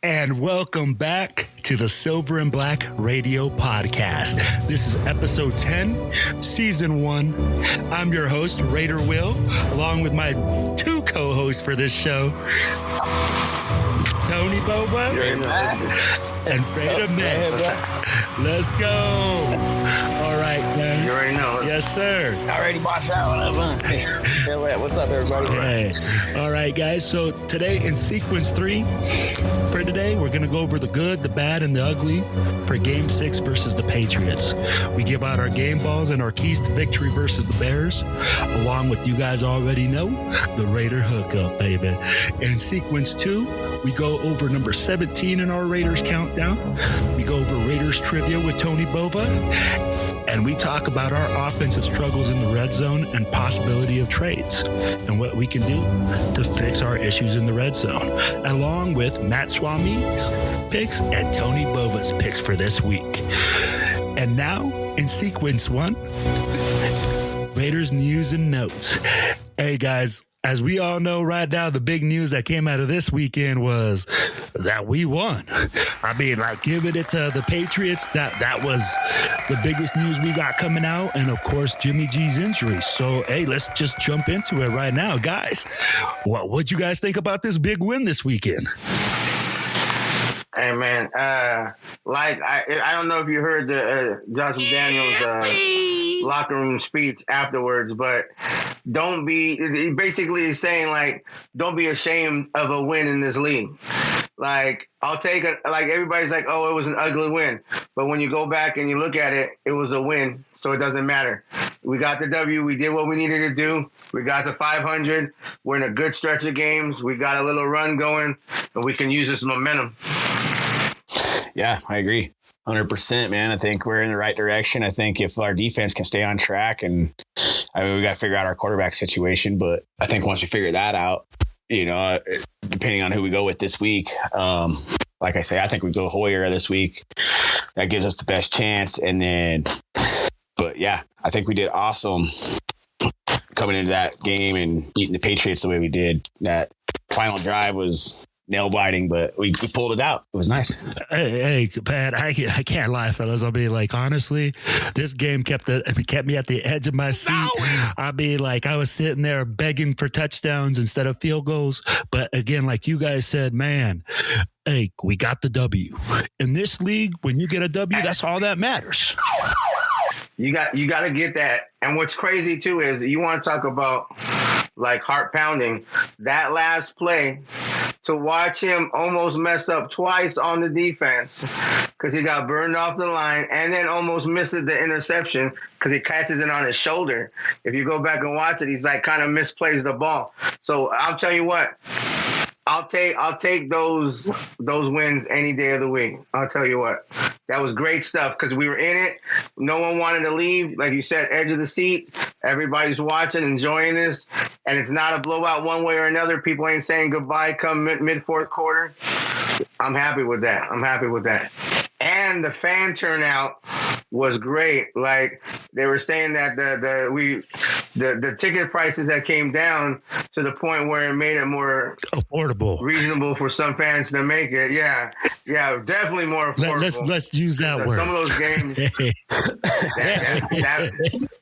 And welcome back to the Silver and Black Radio Podcast. This is episode 10, season 1. I'm your host, Raider Will, along with my two co-hosts for this show, Tony Boba and Raider Man. Let's go. All right, guys. You already know. Yes, sir. Already bossed out. What's up, everybody? Hey. All right, guys. So today in sequence 3 for today, we're going to go over the good, the bad, and the ugly for Game 6 versus the Patriots. We give out our game balls and our keys to victory versus the Bears, along with, you guys already know, the Raider hookup, baby. In sequence 2, we go over number 17 in our Raiders countdown. We go over Raiders trivia with Tony Bova. And we talk about our offensive struggles in the red zone and possibility of trades and what we can do to fix our issues in the red zone, along with Matt Swami's picks and Tony Bova's picks for this week. And now, in sequence 1, Raiders news and notes. Hey, guys. As we all know right now, the big news that came out of this weekend was that we won. I mean, like, giving it to the Patriots, that was the biggest news we got coming out. And, of course, Jimmy G's injury. So, hey, let's just jump into it right now. Guys, what'd you guys think about this big win this weekend? Hey, man, I don't know if you heard the Josh McDaniels locker room speech afterwards, but he basically is saying, like, don't be ashamed of a win in this league. Like, I'll take it. Like, everybody's like, oh, it was an ugly win. But when you go back and you look at it, it was a win. So it doesn't matter. We got the W. We did what we needed to do. We got the 500. We're in a good stretch of games. We got a little run going, and we can use this momentum. Yeah, I agree. 100%, man. I think we're in the right direction. I think if our defense can stay on track, and I mean, we got to figure out our quarterback situation. But I think once we figure that out, you know, depending on who we go with this week, like I say, I think we go Hoyer this week. That gives us the best chance. And then, but yeah, I think we did awesome coming into that game and beating the Patriots the way we did. That final drive was nail biting, but we pulled it out. It was nice. Hey, Pat, I can't lie, fellas. I'll be like, honestly, this game kept me at the edge of my seat. I'll be like, I was sitting there begging for touchdowns instead of field goals. But again, like you guys said, man, hey, we got the W. In this league, when you get a W, that's all that matters. You got to get that. And what's crazy too is you want to talk about like heart pounding. That last play, to watch him almost mess up twice on the defense because he got burned off the line and then almost misses the interception because he catches it on his shoulder. If you go back and watch it, he's like kind of misplays the ball. So I'll tell you what. I'll take those wins any day of the week. I'll tell you what. That was great stuff because we were in it. No one wanted to leave. Like you said, edge of the seat. Everybody's watching, enjoying this. And it's not a blowout one way or another. People ain't saying goodbye come mid-fourth quarter. I'm happy with that. And the fan turnout was great. Like they were saying that the ticket prices that came down to the point where it made it more affordable, reasonable for some fans to make it. Yeah, definitely more affordable. Let's use that word. Some of those games,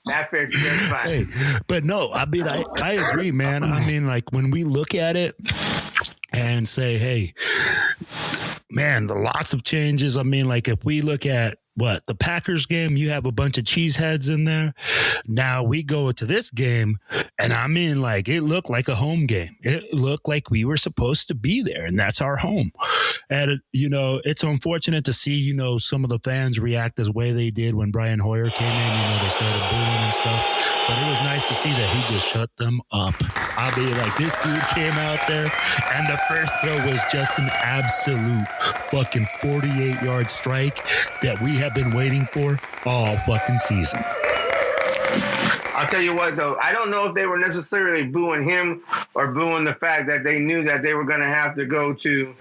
that fits just fine. Hey, but no, I mean, I agree, man. I mean, like when we look at it and say, hey, man, lots of changes. I mean, like if we look at the Packers game, you have a bunch of cheeseheads in there. Now we go to this game, and I mean, like, it looked like a home game. It looked like we were supposed to be there, and that's our home. And, you know, it's unfortunate to see, you know, some of the fans react as way they did when Brian Hoyer came in. You know, they started booing and stuff. But it was nice to see that he just shut them up. I'll be like, this dude came out there, and the first throw was just an absolute fucking 48-yard strike that we have been waiting for all fucking season. I'll tell you what, though. I don't know if they were necessarily booing him or booing the fact that they knew that they were going to have to go to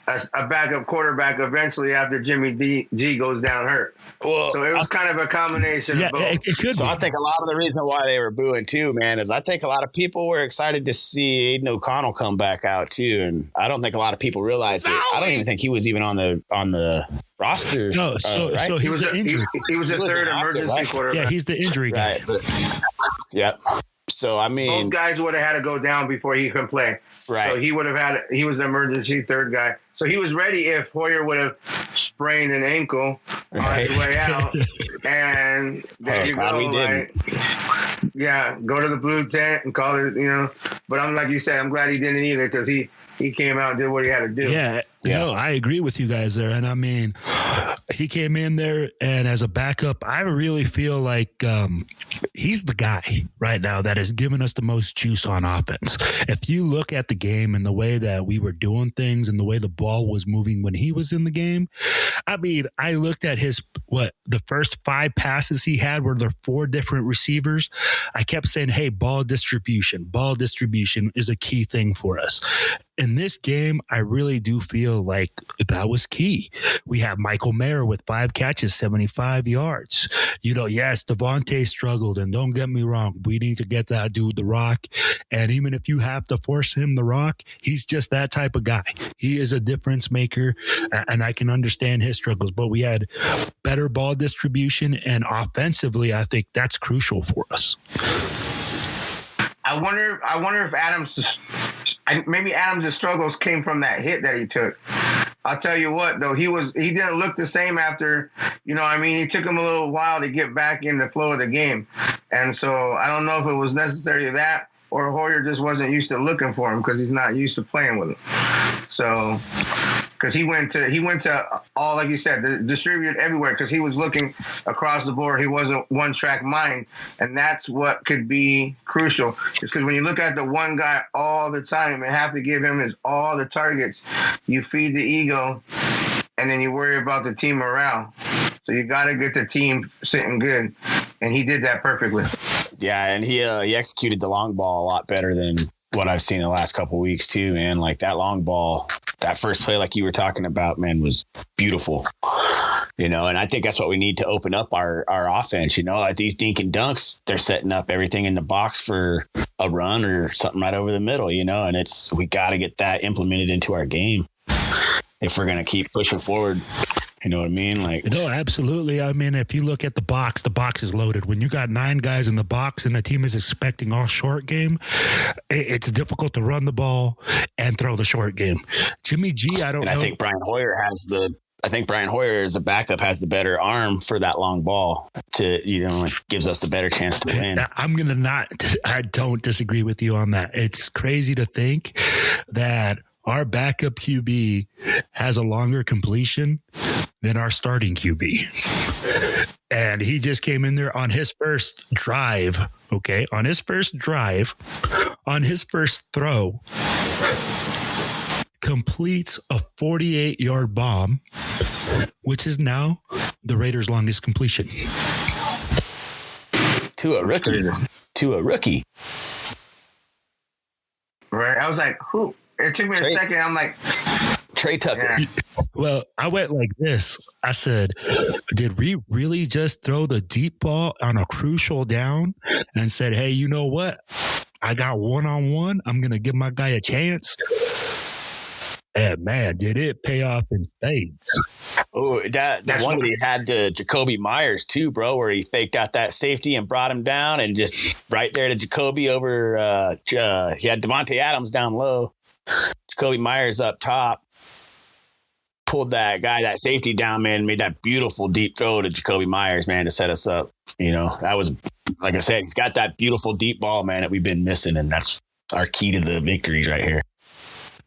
a backup quarterback eventually after Jimmy G goes down hurt. Well, So it was kind of a combination of both. It could so be. I think a lot of the reason why they were booing too, man, is I think a lot of people were excited to see Aiden O'Connell come back out too, and I don't think a lot of people realize it. I don't even think he was even on the roster. No, so right? so He he's was the injury. he was a third emergency quarterback. Yeah, he's the injury guy. Right. Yep. So I mean, both guys would have had to go down before he could play. Right. So he was the emergency third guy. So he was ready if Hoyer would have sprained an ankle on his way out. And there you go. Like, yeah, go to the blue tent and call it, But I'm like you said, I'm glad he didn't either because he came out and did what he had to do. Yeah. No, I agree with you guys there. And I mean, he came in there and as a backup, I really feel like he's the guy right now that has given us the most juice on offense. If you look at the game and the way that we were doing things and the way the ball was moving when he was in the game, I mean, I looked at the first 5 passes he had were there 4 different receivers. I kept saying, hey, ball distribution is a key thing for us. In this game, I really do feel like that was key. We have Michael Mayer with 5 catches, 75 yards. Yes, Devontae struggled, and don't get me wrong, we need to get that dude the rock. And even if you have to force him the rock, he's just that type of guy. He is a difference maker, and I can understand his struggles. But we had better ball distribution, and offensively, I think that's crucial for us. I wonder if Adams' struggles came from that hit that he took. I'll tell you what, though, he didn't look the same after, it took him a little while to get back in the flow of the game. And so I don't know if it was necessarily that or Hoyer just wasn't used to looking for him because he's not used to playing with him. So, because he went to all, like you said, distributed everywhere because he was looking across the board. He wasn't one-track mind, and that's what could be crucial. It's because when you look at the one guy all the time and have to give him all the targets, you feed the ego, and then you worry about the team morale. So you got to get the team sitting good, and he did that perfectly. Yeah, and he executed the long ball a lot better than what I've seen in the last couple of weeks too, man. Like that long ball, that first play, like you were talking about, man, was beautiful. And I think that's what we need to open up our offense. Like these dink and dunks, they're setting up everything in the box for a run or something right over the middle. And we got to get that implemented into our game if we're going to keep pushing forward. You know what I mean? No, absolutely. I mean, if you look at the box is loaded. When you got 9 guys in the box and the team is expecting all short game, it's difficult to run the ball and throw the short game. Jimmy G, I don't know. I think Brian Hoyer as a backup has the better arm for that long ball gives us the better chance to win. I don't disagree with you on that. It's crazy to think that our backup QB has a longer completion than our starting QB. And he just came in there on his first drive, on his first throw, completes a 48-yard bomb, which is now the Raiders' longest completion. To a rookie. Right. I was like, who? It took me a second. I'm like, Trey Tucker. Yeah. Well, I went like this. I said, did we really just throw the deep ball on a crucial down and said, hey, you know what? I got 1-on-1. I'm going to give my guy a chance. And man, did it pay off in spades. Oh, that one that he had to Jacoby Myers too, bro, where he faked out that safety and brought him down and just right there to Jacoby over. He had Devontae Adams down low. Jacoby Myers up top. Pulled that safety down, man, made that beautiful deep throw to Jacoby Myers, man, to set us up. That was, like I said, he's got that beautiful deep ball, man, that we've been missing, and that's our key to the victories right here.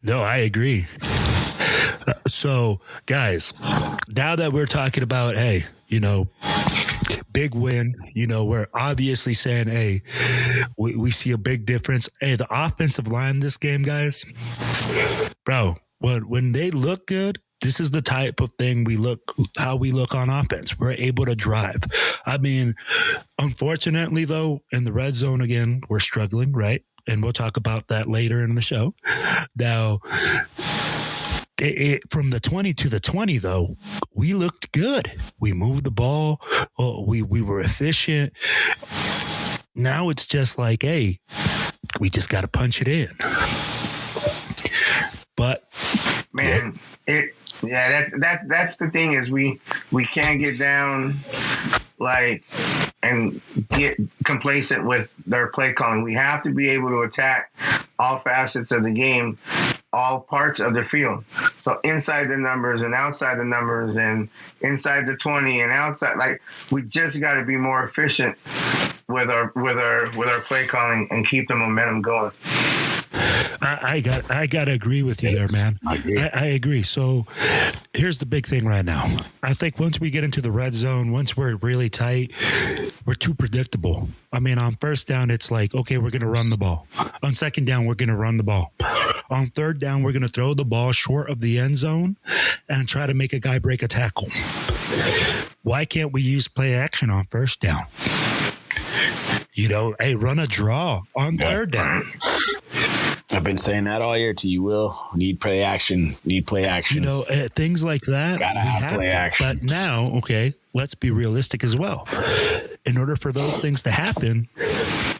No, I agree. So, guys, now that we're talking about, hey, big win, we're obviously saying, hey, we see a big difference. Hey, the offensive line this game, guys, bro, when they look good, this is the type of thing how we look on offense. We're able to drive. I mean, unfortunately, though, in the red zone again, we're struggling, right? And we'll talk about that later in the show. Now, from the 20 to the 20, though, we looked good. We moved the ball. We were efficient. Now it's just like, hey, we just got to punch it in. But man, that's the thing is we can't get down like and get complacent with their play calling. We have to be able to attack all facets of the game, all parts of the field. So inside the numbers and outside the numbers and inside the 20 and outside, like we just got to be more efficient with our play calling and keep the momentum going. I got to agree with you there, man. I agree. So here's the big thing right now. I think once we get into the red zone, once we're really tight, we're too predictable. I mean, on first down, it's like, okay, we're going to run the ball. On second down, we're going to run the ball. On third down, we're going to throw the ball short of the end zone and try to make a guy break a tackle. Why can't we use play action on first down? Hey, run a draw on third down. I've been saying that all year to you, Will. Need play action. Things like that. Gotta have play action. But now, okay, let's be realistic as well. In order for those things to happen,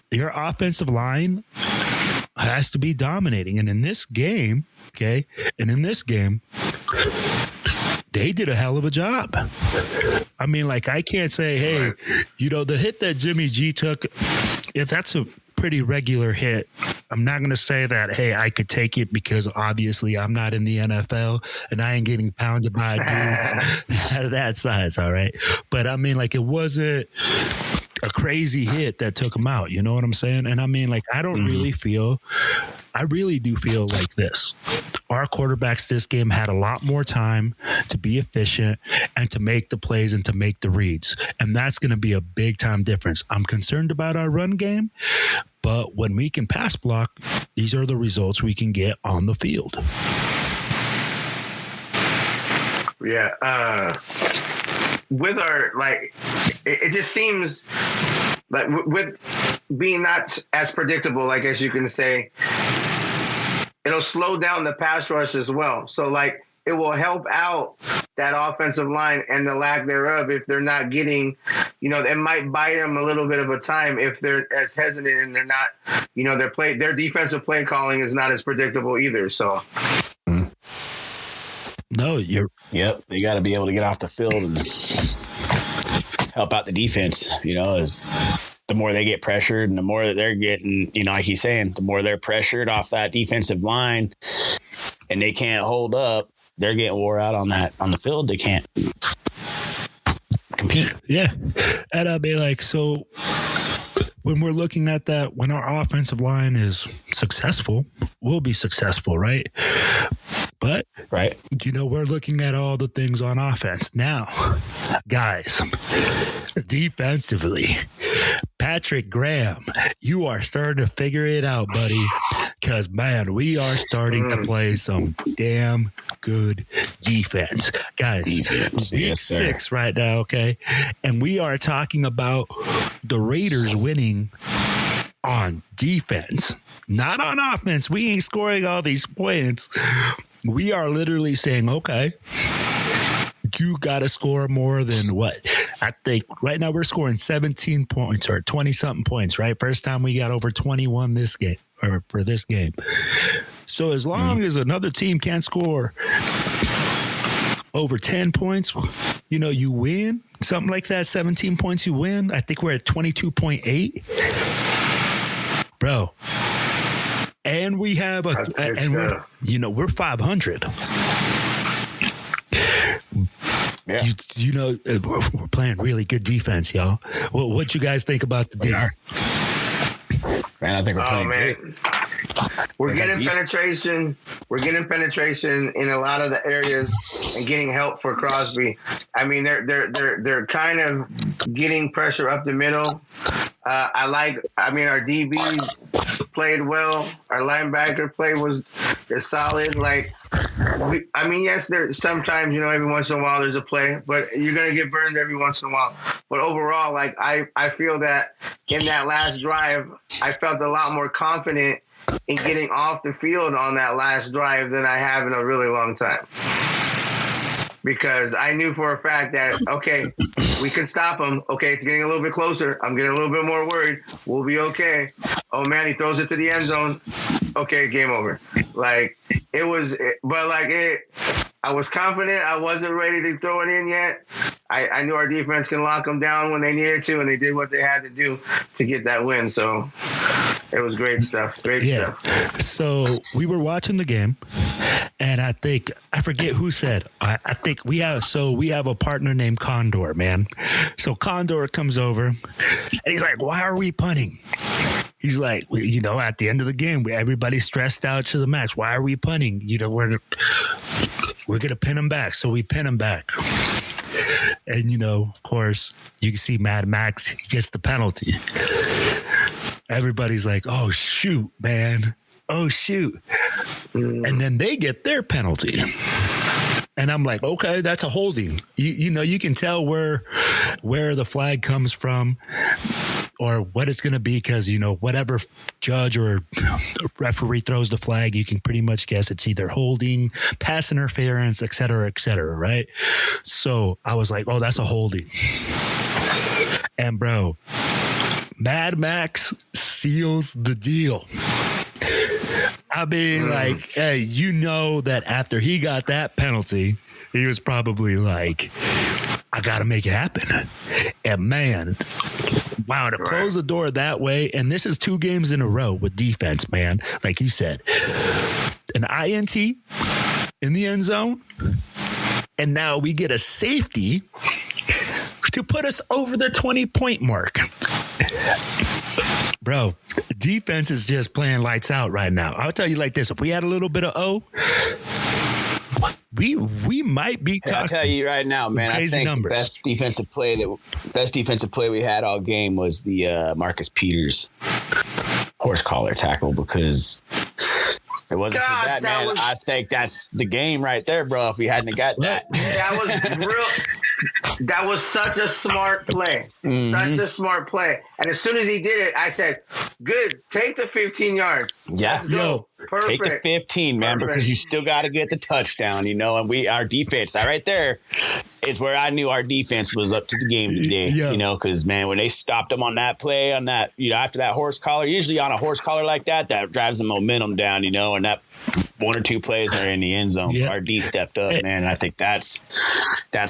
your offensive line has to be dominating. And in this game, they did a hell of a job. I mean, like, I can't say, hey, the hit that Jimmy G took, if that's a pretty regular hit, I'm not going to say that, hey, I could take it because obviously I'm not in the NFL and I ain't getting pounded by dudes that size, all right? But I mean, like, it wasn't a crazy hit that took him out. You know what I'm saying? And I mean, like, I really do feel like this. Our quarterbacks this game had a lot more time to be efficient and to make the plays and to make the reads. And that's going to be a big time difference. I'm concerned about our run game, but when we can pass block, these are the results we can get on the field. Yeah. With our, like, it just seems like with being not as predictable, like, as you can say, it'll slow down the pass rush as well. So, like, it will help out that offensive line and the lack thereof if they're not getting, it might buy them a little bit of a time if they're as hesitant and they're not, their defensive play calling is not as predictable either. So. No, Yep. They got to be able to get off the field and help out the defense, as the more they get pressured and the more that they're getting, like he's saying, the more they're pressured off that defensive line and they can't hold up, they're getting wore out on the field. They can't compete. Yeah. And I'll be like, so when we're looking at that, when our offensive line is successful, we'll be successful, right? But, right, we're looking at all the things on offense. Now, guys, defensively, Patrick Graham, you are starting to figure it out, buddy. Because, man, we are starting to play some damn good defense. Guys, week 6 right now, okay? And we are talking about the Raiders winning on defense, not on offense. We ain't scoring all these points. We are literally saying, okay, you got to score more than what? I think right now we're scoring 17 points or 20-something points, right? First time we got over 21 this game or for this game. So as long as another team can't score over 10 points, you win. Something like that, 17 points, you win. I think we're at 22.8. Bro. And we have we're 500. Yeah. We're playing really good defense, y'all. What you guys think about the defense? Man, I think we're playing great. We're getting penetration. We're getting penetration in a lot of the areas and getting help for Crosby. I mean, they're kind of getting pressure up the middle. Our DBs played well. Our linebacker play is solid. Like, yes, there's sometimes, every once in a while there's a play, but you're going to get burned every once in a while. But overall, like, I feel that in that last drive, I felt a lot more confident in getting off the field on that last drive than I have in a really long time. Because I knew for a fact that, okay, we can stop him. Okay, it's getting a little bit closer. I'm getting a little bit more worried. We'll be okay. Oh, man, he throws it to the end zone. Okay, game over. Like, it was – but, like, I was confident. I wasn't ready to throw it in yet. I knew our defense can lock them down when they needed to, and they did what they had to do to get that win. So it was great stuff. Great stuff. So we were watching the game, and I forget who said, I think we have a partner named Condor, man. So Condor comes over, and he's like, why are we punting? He's like, you know, at the end of the game, everybody's stressed out to the max. Why are we punting? You know, we're going to pin them back. So we pin them back. And, you know, of course, you can see Mad Max, he gets the penalty. Everybody's like, oh, shoot, man. Oh, shoot. And then they get their penalty. And I'm like, okay, that's a holding. You know, you can tell where the flag comes from or what it's going to be because, you know, whatever judge or referee throws the flag, you can pretty much guess it's either holding, pass interference, et cetera, right? So I was like, oh, that's a holding. And, bro, Mad Max seals the deal. I mean, like, hey, you know that after he got that penalty, he was probably like, I got to make it happen. And, man, wow, to close the door that way, and this is 2 games in a row with defense, man, like you said. An INT in the end zone, and now we get a safety to put us over the 20-point mark. Bro, defense is just playing lights out right now. I'll tell you like this. If we had a little bit of we might be talking. I'll tell you right now, man, I think numbers. The best defensive play we had all game was the Marcus Peters horse collar tackle because it wasn't for that, man. I think that's the game right there, bro, if we hadn't got that. That was real. That was such a smart play. Such a smart play. And as soon as he did it, I said, good, take the 15 yards. Yeah. Let's go. Perfect. Take the 15, man, because you still got to get the touchdown, you know, and our defense, that right there is where I knew our defense was up to the game today, you know, because, man, when they stopped them on that play, on that, you know, after that horse collar, usually on a horse collar like that drives the momentum down, you know, and that 1 or 2 plays are in the end zone. Yeah. Our D stepped up, man. And I think that's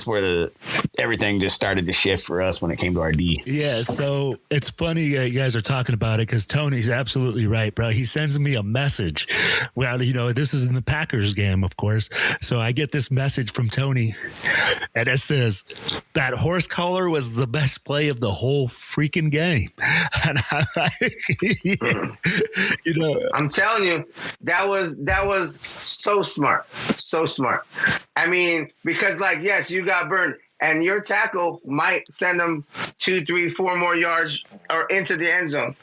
where everything just started to shift for us when it came to our D. Yeah, so it's funny you guys are talking about it because Tony's absolutely right, bro. He sends me a message. Well, you know, this is in the Packers game, of course. So I get this message from Tony, and it says, that horse collar was the best play of the whole freaking game. And I'm like, you know, I'm telling you, that was so smart. So smart. I mean, because, like, yes, you got burned. And your tackle might send them 2, 3, 4 more yards or into the end zone.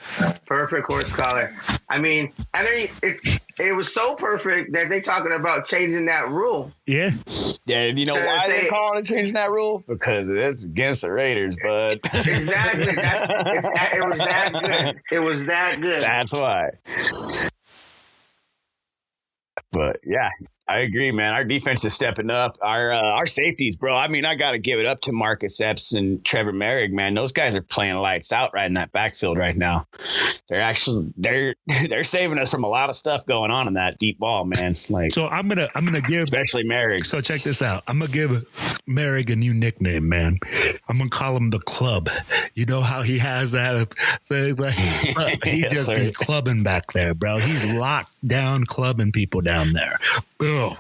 Perfect horse collar. I mean, it was so perfect that they talking about changing that rule. Yeah. Yeah, you know why they calling it changing that rule? Because it's against the Raiders, bud. Exactly. It was that good. It was that good. That's why. But yeah, I agree, man. Our defense is stepping up. Our safeties, bro. I mean, I got to give it up to Marcus Epps and Trevor Merrick, man. Those guys are playing lights out right in that backfield right now. They're saving us from a lot of stuff going on in that deep ball, man. Like, so I'm gonna give, especially Merrick. So check this out. I'm gonna give Merrick a new nickname, man. I'm gonna call him the Club. You know how he has that thing? He yes, be clubbing back there, bro. He's locked down, clubbing people down there. Oh,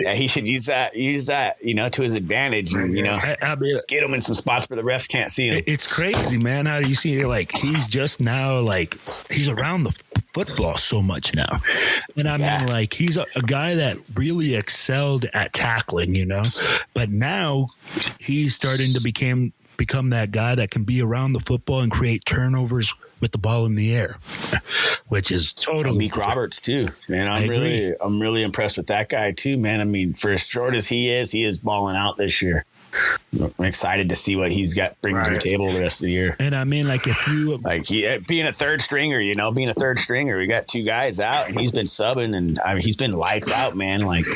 yeah, he should use that, you know, to his advantage, and, you know, I mean, get him in some spots where the refs can't see him. It's crazy, man. How you see it? Like, he's just now, like, he's around the football so much now. And I mean, like, he's a guy that really excelled at tackling, you know, but now he's starting to become that guy that can be around the football and create turnovers with the ball in the air, which is totally Meek Roberts too, man. I'm really impressed with that guy too, man. I mean, for as short as he is balling out this year. I'm excited to see what he's got bringing to the table the rest of the year. And I mean, like, if you being a third stringer, we got two guys out, and he's been subbing, and I mean, he's been lights out, man. Like,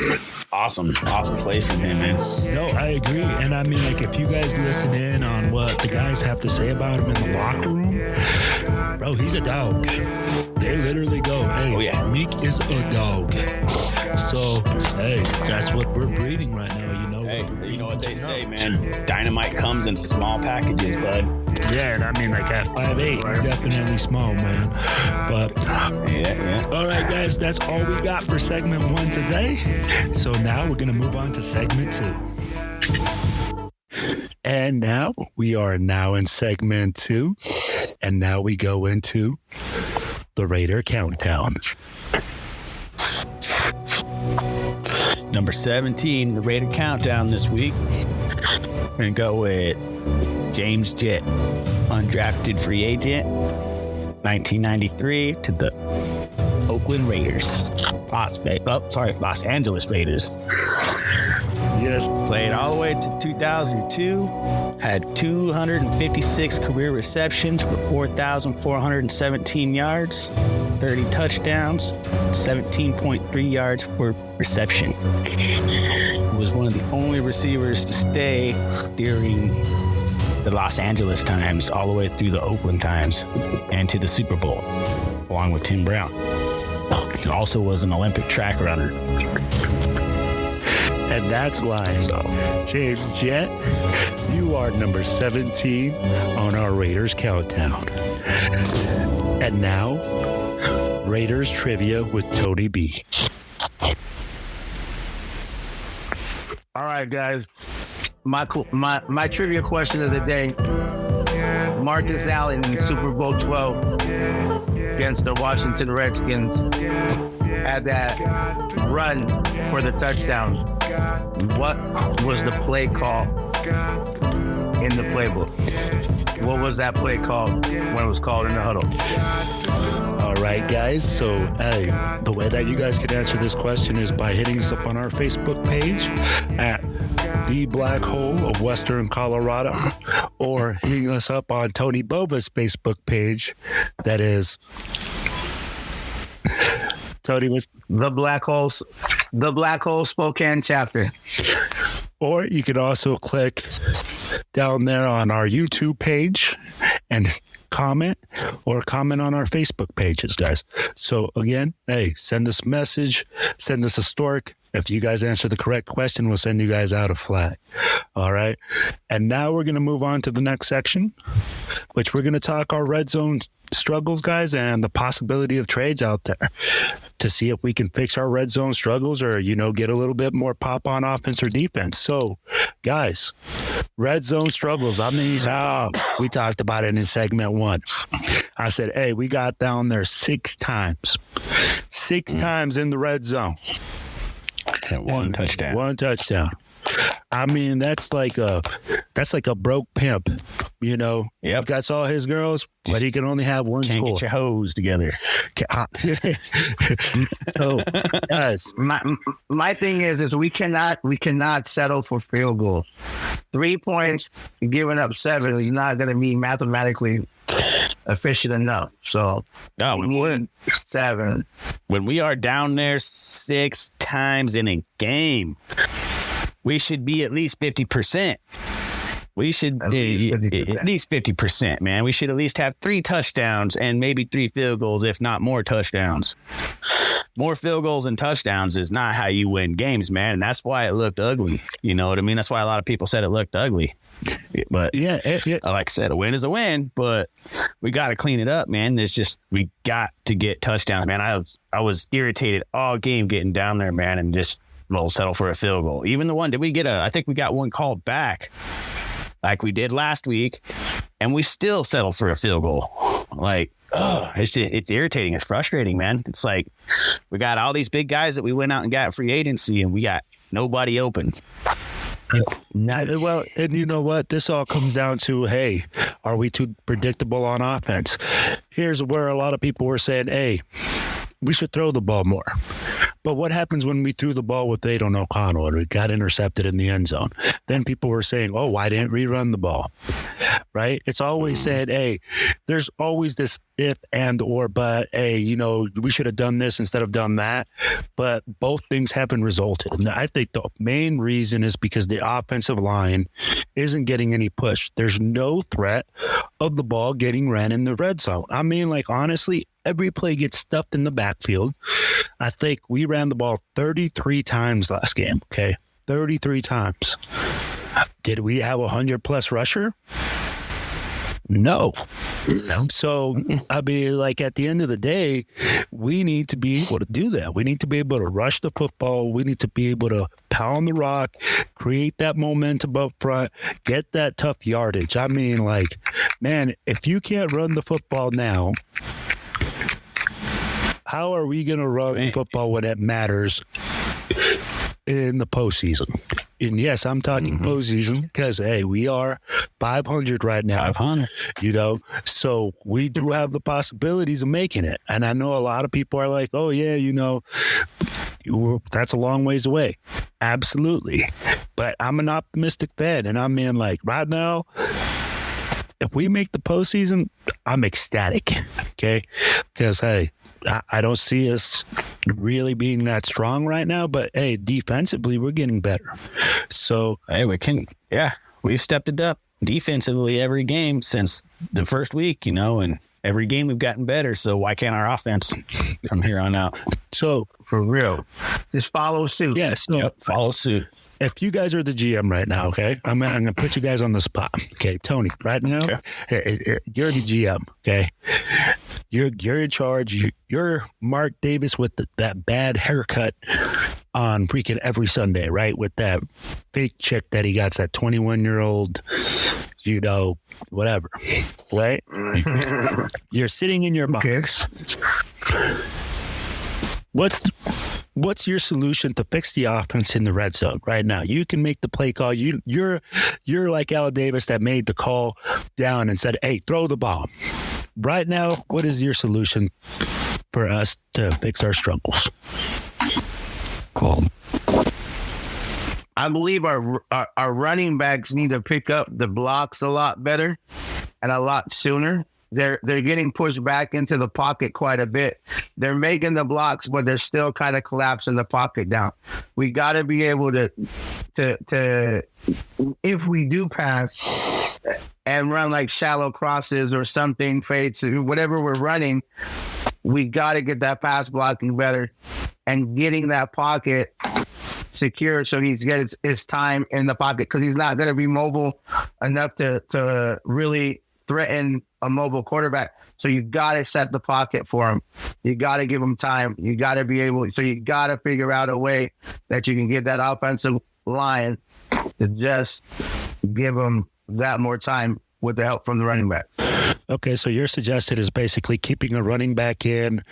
awesome play from him, man. No, I agree. And I mean, like, if you guys listen in on what the guys have to say about him in the locker room, bro, he's a dog. They literally go, hey, oh, yeah. Meek is a dog. So, hey, that's what we're breeding right now, you know. Hey, you know what they say, man. Dynamite comes in small packages, bud. Yeah, and I mean, like, at 5'8", he's definitely small, man. But, yeah. All right, guys, that's all we got for segment 1 today. So now we're going to move on to segment 2. And now we are now in segment 2. And now we go into the Raider Countdown. Number 17, the Raider Countdown this week. We're going to go with James Jett, undrafted free agent, 1993 to the Oakland Raiders. Los Angeles Raiders. Yes. Played all the way to 2002. Had 256 career receptions for 4,417 yards, 30 touchdowns, 17.3 yards per reception. He was one of the only receivers to stay during the Los Angeles times, all the way through the Oakland times, and to the Super Bowl, along with Tim Brown. He also was an Olympic track runner. And that's why, James Jett, you are number 17 on our Raiders Countdown. And now, Raiders Trivia with Tony B. All right, guys. My trivia question of the day. Marcus Allen in Super Bowl 12 against the Washington Redskins had that run for the touchdown. What was the play call in the playbook? What was that play called when it was called in the huddle? All right, guys. So, hey, the way that you guys can answer this question is by hitting us up on our Facebook page at The Black Hole of Western Colorado, or hitting us up on Tony Bova's Facebook page. That is Tony was The Black Hole Spokane chapter. Or you can also click down there on our YouTube page and comment on our Facebook pages, guys. So again, hey, send us a message, send us a stork. If you guys answer the correct question, we'll send you guys out a flag. All right. And now we're going to move on to the next section, which we're going to talk our red zone struggles, guys, and the possibility of trades out there to see if we can fix our red zone struggles or, get a little bit more pop on offense or defense. So, guys, red zone struggles. I mean, we talked about it in segment 1. I said, hey, we got down there 6 times. 6 times in the red zone. And one touchdown. I mean, that's like a broke pimp, Yep. That's all his girls, but he can only have one Can't score. get your hose together. So, yes. My thing is we cannot settle for field goals. 3 points, giving up 7 is not going to be mathematically efficient enough. So, No, we win 7. when we are down there 6 times in a game, we should be at least 50%. We should at least 50%, man. We should at least have 3 touchdowns and maybe 3 field goals, if not more touchdowns. More field goals and touchdowns is not how you win games, man. And that's why it looked ugly. You know what I mean? That's why a lot of people said it looked ugly. But yeah. Like I said, a win is a win, but we got to clean it up, man. We got to get touchdowns, man. I was irritated all game getting down there, man, and just settle for a field goal. Even the one, I think we got one called back like we did last week, and we still settled for a field goal. Like, it's irritating. It's frustrating, man. It's like we got all these big guys that we went out and got free agency, and we got nobody open. Well, and you know what? This all comes down to, hey, are we too predictable on offense? Here's where a lot of people were saying, hey, we should throw the ball more. But what happens when we threw the ball with Aidan O'Connell and we got intercepted in the end zone? Then people were saying, oh, why didn't we run the ball? Right? It's always said, hey, there's always this if and or but, hey, you know, we should have done this instead of done that. But both things haven't resulted. And I think the main reason is because the offensive line isn't getting any push. There's no threat of the ball getting ran in the red zone. I mean, like, honestly, every play gets stuffed in the backfield. I think we ran the ball 33 times last game, okay? 33 times. Did we have 100-plus rusher? No. So, I mean, like, at the end of the day, we need to be able to do that. We need to be able to rush the football. We need to be able to pound the rock, create that momentum up front, get that tough yardage. I mean, like, man, if you can't run the football now, how are we going to run football when it matters in the postseason? And yes, I'm talking postseason because, hey, we are 500 right now. 500. You know, so we do have the possibilities of making it. And I know a lot of people are like, oh, yeah, you know, that's a long ways away. Absolutely. But I'm an optimistic fan. And I mean, like, right now, if we make the postseason, I'm ecstatic. Okay. Because, hey, I don't see us really being that strong right now, but hey, defensively, we're getting better. So, hey, we've stepped it up defensively every game since the first week, you know, and every game we've gotten better. So why can't our offense from here on out? So, For real. Just follow suit. yes. Yeah, so Follow suit. if you guys are the GM right now, okay, I'm going to put you guys on the spot. Okay, Tony, right now, you're the GM, okay? You're in charge. You're Mark Davis with that bad haircut on freaking every Sunday, right? With that fake chick that he got, that 21-year-old, you know, whatever, right? You're sitting in your box. What's your solution to fix the offense in the red zone right now? You can make the play call. You're like Al Davis that made the call down and said, hey, throw the ball. Right now, what is your solution for us to fix our struggles? Cool. I believe our running backs need to pick up the blocks a lot better and a lot sooner. They're getting pushed back into the pocket quite a bit. They're making the blocks, but they're still kind of collapsing the pocket down. We got to be able to if we do pass and run like shallow crosses or something, fades, whatever we're running, we got to get that pass blocking better and getting that pocket secure so he's gets his time in the pocket, because he's not going to be mobile enough to really threaten a mobile quarterback. So you got to set the pocket for him. You got to give him time. You got to be able, so you got to figure out a way that you can get that offensive line to just give him that more time with the help from the running back. Okay, so your suggestion is basically keeping a running back in,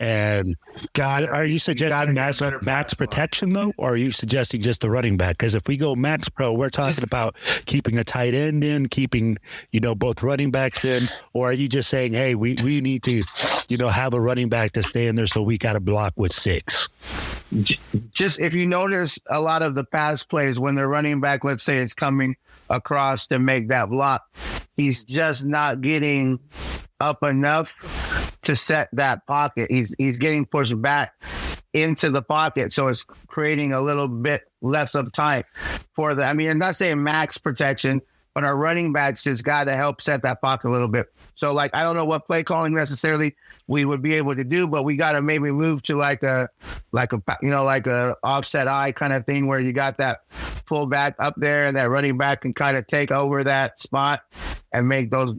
and are you suggesting max protection though, or are you suggesting just the running back? Because if we go max pro, we're talking about keeping a tight end in, keeping both running backs in, or are you just saying, hey, we need to have a running back to stay in there, so we got to block with 6? Just if you notice a lot of the pass plays when the running back, let's say, it's coming across to make that block, he's just not getting up enough to set that pocket. He's getting pushed back into the pocket, so it's creating a little bit less of time for the. I mean, I'm not saying max protection, but our running backs just got to help set that pocket a little bit. So, like, I don't know what play calling necessarily we would be able to do, but we got to maybe move to like a offset eye kind of thing where you got that fullback up there and that running back can kind of take over that spot and make those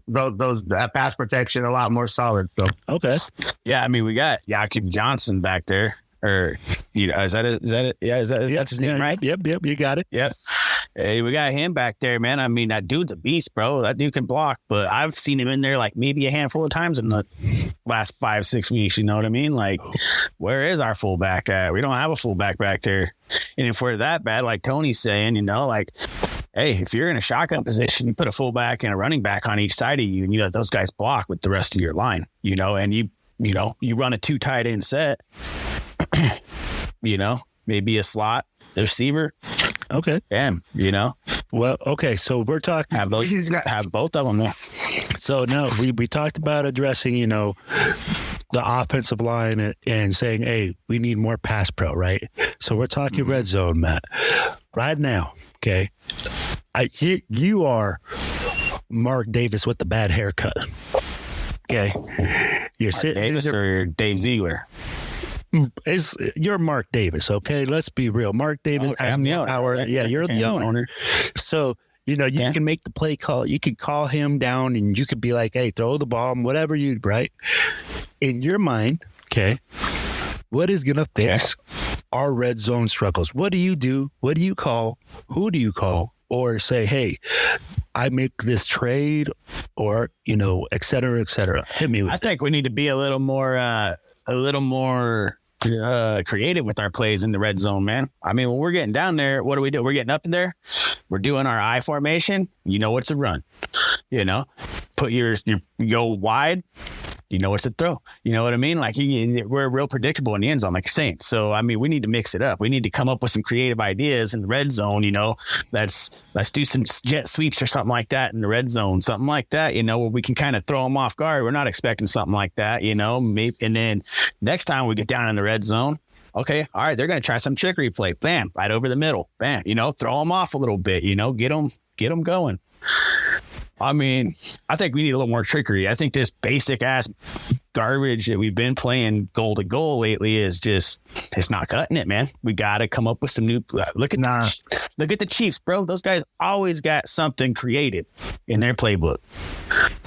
pass protection a lot more solid. So okay, yeah, I mean, we got Jakob Johnson back there. Or, is that it? Yeah, that's his name, right? Yep, you got it. Yep. Hey, we got him back there, man. I mean, that dude's a beast, bro. That dude can block, but I've seen him in there like maybe a handful of times in the last 5-6 weeks. You know what I mean? Like, where is our fullback at? We don't have a fullback back there. And if we're that bad, like Tony's saying, like, hey, if you're in a shotgun position, you put a fullback and a running back on each side of you, and you let those guys block with the rest of your line, and you run a 2 tight end set. maybe a slot receiver. Okay. Damn, Well, okay. So we're talking. have both of them there. So no, we talked about addressing, the offensive line and saying, hey, we need more pass pro, right? So we're talking red zone, Matt. Right now, okay, you are Mark Davis with the bad haircut. Okay, you're sitting Davis or Dave Ziegler. You're Mark Davis, okay? Let's be real. Mark Davis has more power. Yeah, you're the owner. So, you can make the play call. You can call him down and you could be like, hey, throw the ball, whatever right? In your mind, okay, what is going to fix our red zone struggles? What do you do? What do you call? Who do you call? Or say, hey, I make this trade or, et cetera, et cetera. Hit me with I think we need to be a little more creative with our plays in the red zone, man. I mean, when we're getting down there, what do? We're getting up in there. We're doing our I formation. It's a run. Put your go wide. It's a throw. You know what I mean? Like we're real predictable in the end zone, like you're saying. So, I mean, we need to mix it up. We need to come up with some creative ideas in the red zone. Let's do some jet sweeps or something like that in the red zone, something like that, where we can kind of throw them off guard. We're not expecting something like that, maybe. And then next time we get down in the red zone, okay, all right, they're going to try some trickery play. Bam, right over the middle. Bam, throw them off a little bit, get them going. I mean, I think we need a little more trickery. I think this basic ass garbage that we've been playing goal to goal lately is just, it's not cutting it, man. We got to come up with some new, look at the Chiefs, bro. Those guys always got something creative in their playbook.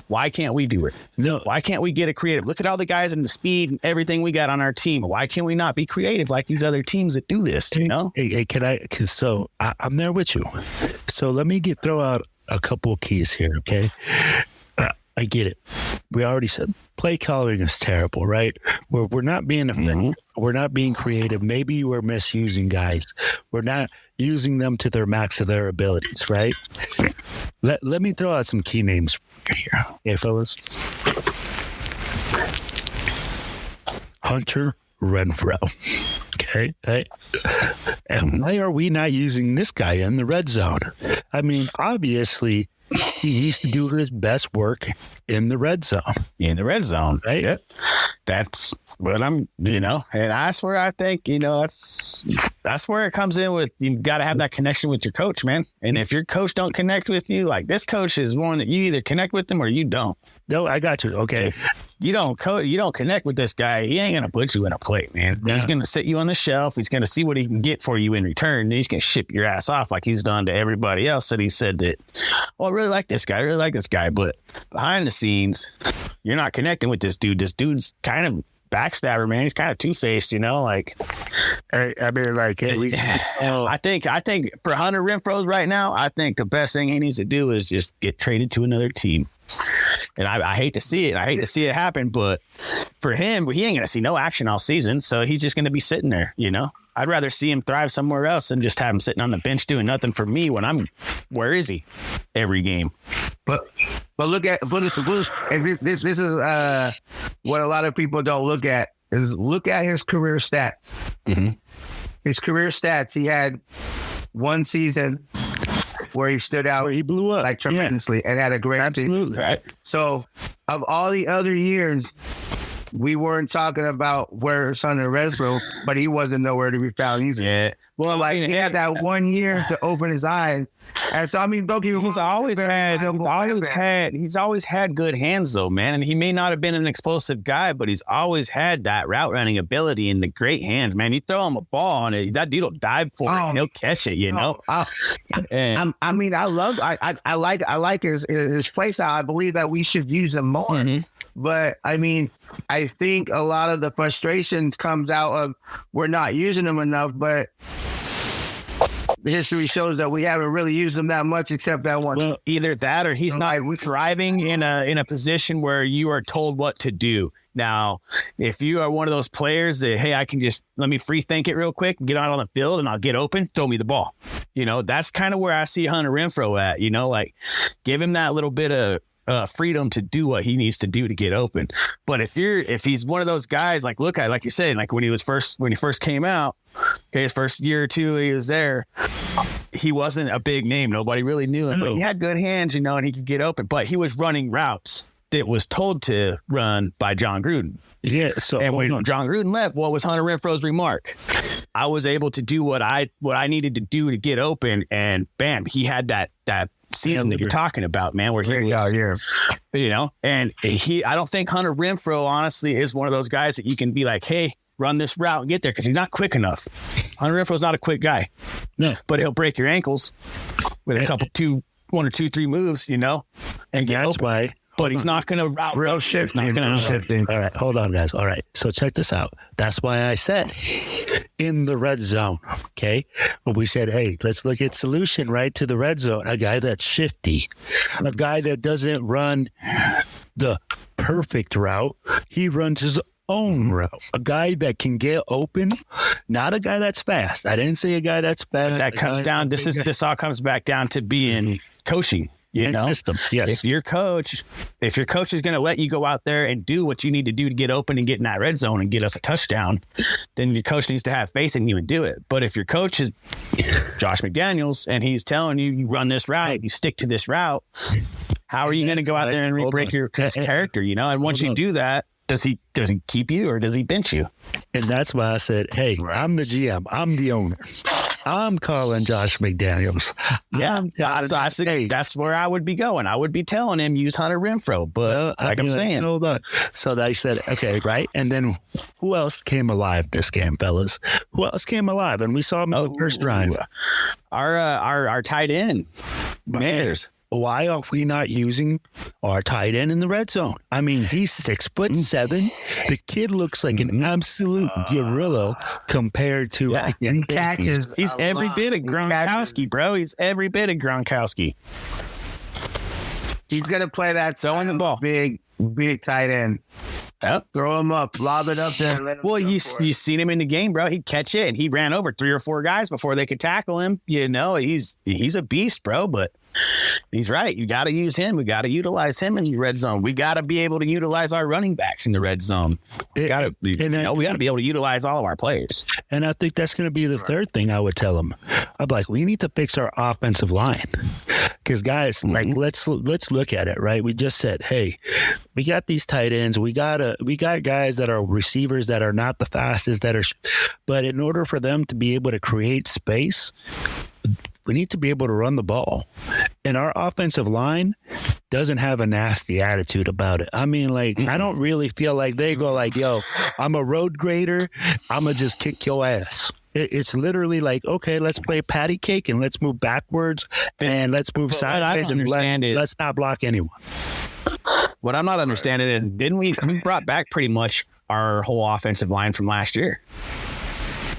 Why can't we do it? No. Why can't we get a creative? Look at all the guys and the speed and everything we got on our team. Why can't we not be creative like these other teams that do this, Hey, so I'm there with you. So let me throw out a couple of keys here, okay? I get it. We already said play calling is terrible, right? We're not being effective. We're not being creative. Maybe we're misusing guys. We're not using them to their max of their abilities, right? Let me throw out some key names here, okay, fellas? Hunter Renfrow. Okay. Hey. And why are we not using this guy in the red zone? I mean, obviously, he needs to do his best work in the red zone. In the red zone. Right? Yep. That's what and that's where I think, that's where it comes in with, you've got to have that connection with your coach, man. And if your coach don't connect with you, like this coach is one that you either connect with them or you don't. No, I got you. Okay. You don't connect with this guy, he ain't going to put you in a plate, man. Yeah. He's going to sit you on the shelf. He's going to see what he can get for you in return. And he's going to ship your ass off like he's done to everybody else that he said that, well, I really like this guy. But behind the scenes, you're not connecting with this dude. This dude's kind of backstabber, man. He's kind of two-faced, like. I mean, like, I think for Hunter Renfrow right now, I think the best thing he needs to do is just get traded to another team. And I hate to see it. I hate to see it happen, but for him, he ain't going to see no action all season. So he's just going to be sitting there, I'd rather see him thrive somewhere else than just have him sitting on the bench doing nothing for me where is he every game? But look at this is what a lot of people don't look at is look at his career stats. Mm-hmm. His career stats. He had one season where he stood out, where he blew up like tremendously and had a great season. Right. So of all the other years, we weren't talking about where Hunter Renfrow, but he wasn't nowhere to be found either. Yeah. Well, like he had that 1 year to open his eyes. And so, I mean, don't get me wrong. He's always had good hands though, man. And he may not have been an explosive guy, but he's always had that route running ability and the great hands, man. You throw him a ball and that dude will dive for it and he'll catch it, I mean, I like his play style. I believe that we should use him more. Mm-hmm. But I mean, I think a lot of the frustrations comes out of we're not using him enough, but history shows that we haven't really used him that much except that once. Well, either that or he's not thriving in a position where you are told what to do. Now, if you are one of those players that, hey, I can just let me free think it real quick, get out on the field and I'll get open, throw me the ball. That's kind of where I see Hunter Renfrow at, like give him that little bit of freedom to do what he needs to do to get open. But if he's one of those guys, like you said, like when he first came out, Okay, his first year or two he was there, he wasn't a big name. Nobody really knew him, but he had good hands, you know, and he could get open. But he was running routes that was told to run by John Gruden. Yeah. So and when John Gruden left, what was Hunter Renfro's remark? I was able to do what I needed to do to get open, and bam, he had that season that you're talking about, man, where he was, you know, and I don't think Hunter Renfro honestly is one of those guys that you can be like, hey, run this route and get there, because he's not quick enough. Hunter Renfro's not a quick guy. No, but he'll break your ankles with a couple, 1 or 2, 3 moves, you know, and get open. Why. But he's not going to route. Real shifting. All right, hold on, guys. All right, so check this out. That's why I said in the red zone, okay? When we said, hey, let's look at solution, right, to the red zone. A guy that's shifty, a guy that doesn't run the perfect route. He runs his own route. A guy that can get open, not a guy that's fast. I didn't say a guy that's fast. That comes down. This all comes back down to being coaching. You know, system. Yes. If your coach is going to let you go out there and do what you need to do to get open and get in that red zone and get us a touchdown, then your coach needs to have faith in you and do it. But if your coach is Josh McDaniels and he's telling you, you run this route, you stick to this route, how are you going to go out there and re-break your character? You know, and once you do that, does he keep you or does he bench you? And that's why I said, hey, I'm the GM. I'm the owner. I'm calling Josh McDaniels. That's where I would be going. I would be telling him use Hunter Renfro, but I'm saying. Hold on. So they said, okay, right? And then who else came alive this game, fellas? Who else came alive? And we saw him in the first drive. Our tight end, Mayers. Why are we not using our tight end in the red zone? I mean, he's 6'7". The kid looks like an absolute gorilla compared to catches. He's every bit of Gronkowski, bro. He's every bit of Gronkowski. He's gonna play that throwing the ball, big tight end. Yep. Throw him up, lob it up there. And let him you seen him in the game, bro. He'd catch it, and he ran over 3 or 4 guys before they could tackle him. You know, he's a beast, bro. But he's right. You got to use him. We got to utilize him in the red zone. We got to be able to utilize our running backs in the red zone. We got to be able to utilize all of our players. And I think that's going to be the third thing I would tell him. I'm like, we need to fix our offensive line. Because guys, like let's look at it, right? We just said, hey, we got these tight ends. We got guys that are receivers that are not the fastest, but in order for them to be able to create space, we need to be able to run the ball. And our offensive line doesn't have a nasty attitude about it. I mean, like, I don't really feel like they go like, yo, I'm a road grader. I'm going to just kick your ass. It's literally like, okay, let's play patty cake and let's move backwards and let's move sideways and let's not block anyone. What I'm not understanding is, didn't we brought back pretty much our whole offensive line from last year?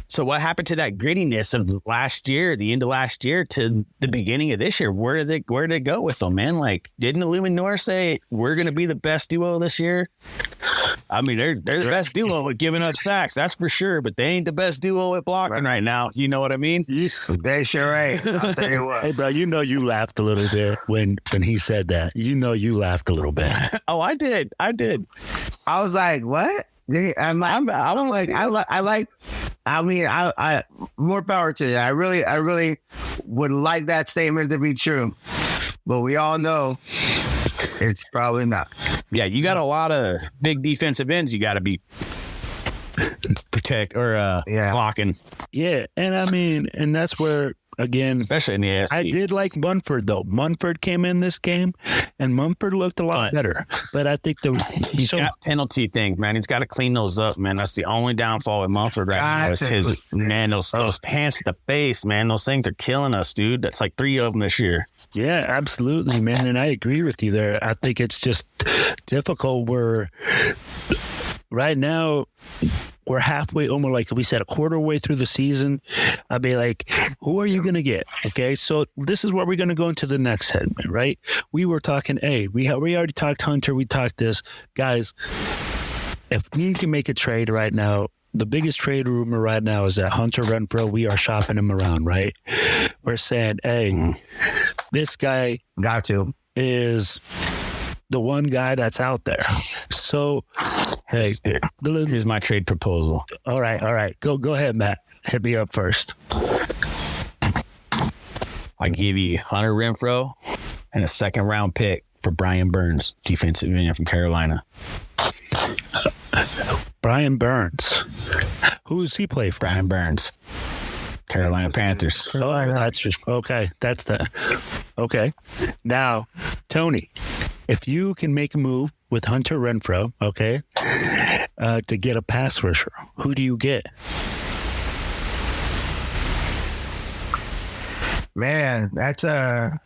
So what happened to that grittiness of last year, the end of last year to the beginning of this year? Where did it go with them, man? Like, didn't Illuminor say we're going to be the best duo this year? I mean, they're the best duo at giving up sacks, that's for sure, but they ain't the best duo at blocking right now. You know what I mean? They sure ain't. I'll tell you what. Hey, bro, you know you laughed a little bit when he said that. You know you laughed a little bit. Oh, I did. I was like, what? I more power to you. I really would like that statement to be true, but we all know it's probably not. Yeah, you got a lot of big defensive ends you got to be blocking. Yeah, and I mean, and that's where, again, especially in the AFC. I did like Munford, though. Munford came in this game, and Munford looked a lot better. But I think he's got penalty things, man. He's got to clean those up, man. That's the only downfall with Munford right now is those pants to the face, man. Those things are killing us, dude. That's like 3 of them this year. Yeah, absolutely, man. And I agree with you there. I think it's just difficult where right now we're halfway, almost like we said, a quarter way through the season. I'd be like, who are you going to get? Okay, so this is where we're going to go into the next segment, right? We were talking, we already talked Hunter. We talked this. Guys, if we can make a trade right now, the biggest trade rumor right now is that Hunter Renfro, we are shopping him around, right? We're saying, this guy is the one guy that's out there. So, hey, here's my trade proposal. All right. Go ahead, Matt. Hit me up first. I give you Hunter Renfrow and a second-round pick for Brian Burns, defensive end from Carolina. Brian Burns. Who does he play for? Brian Burns, Carolina Panthers. Oh, that's just okay. That's the okay. Now, Tony, if you can make a move with Hunter Renfrow, okay, to get a pass rusher, who do you get? Man, that's I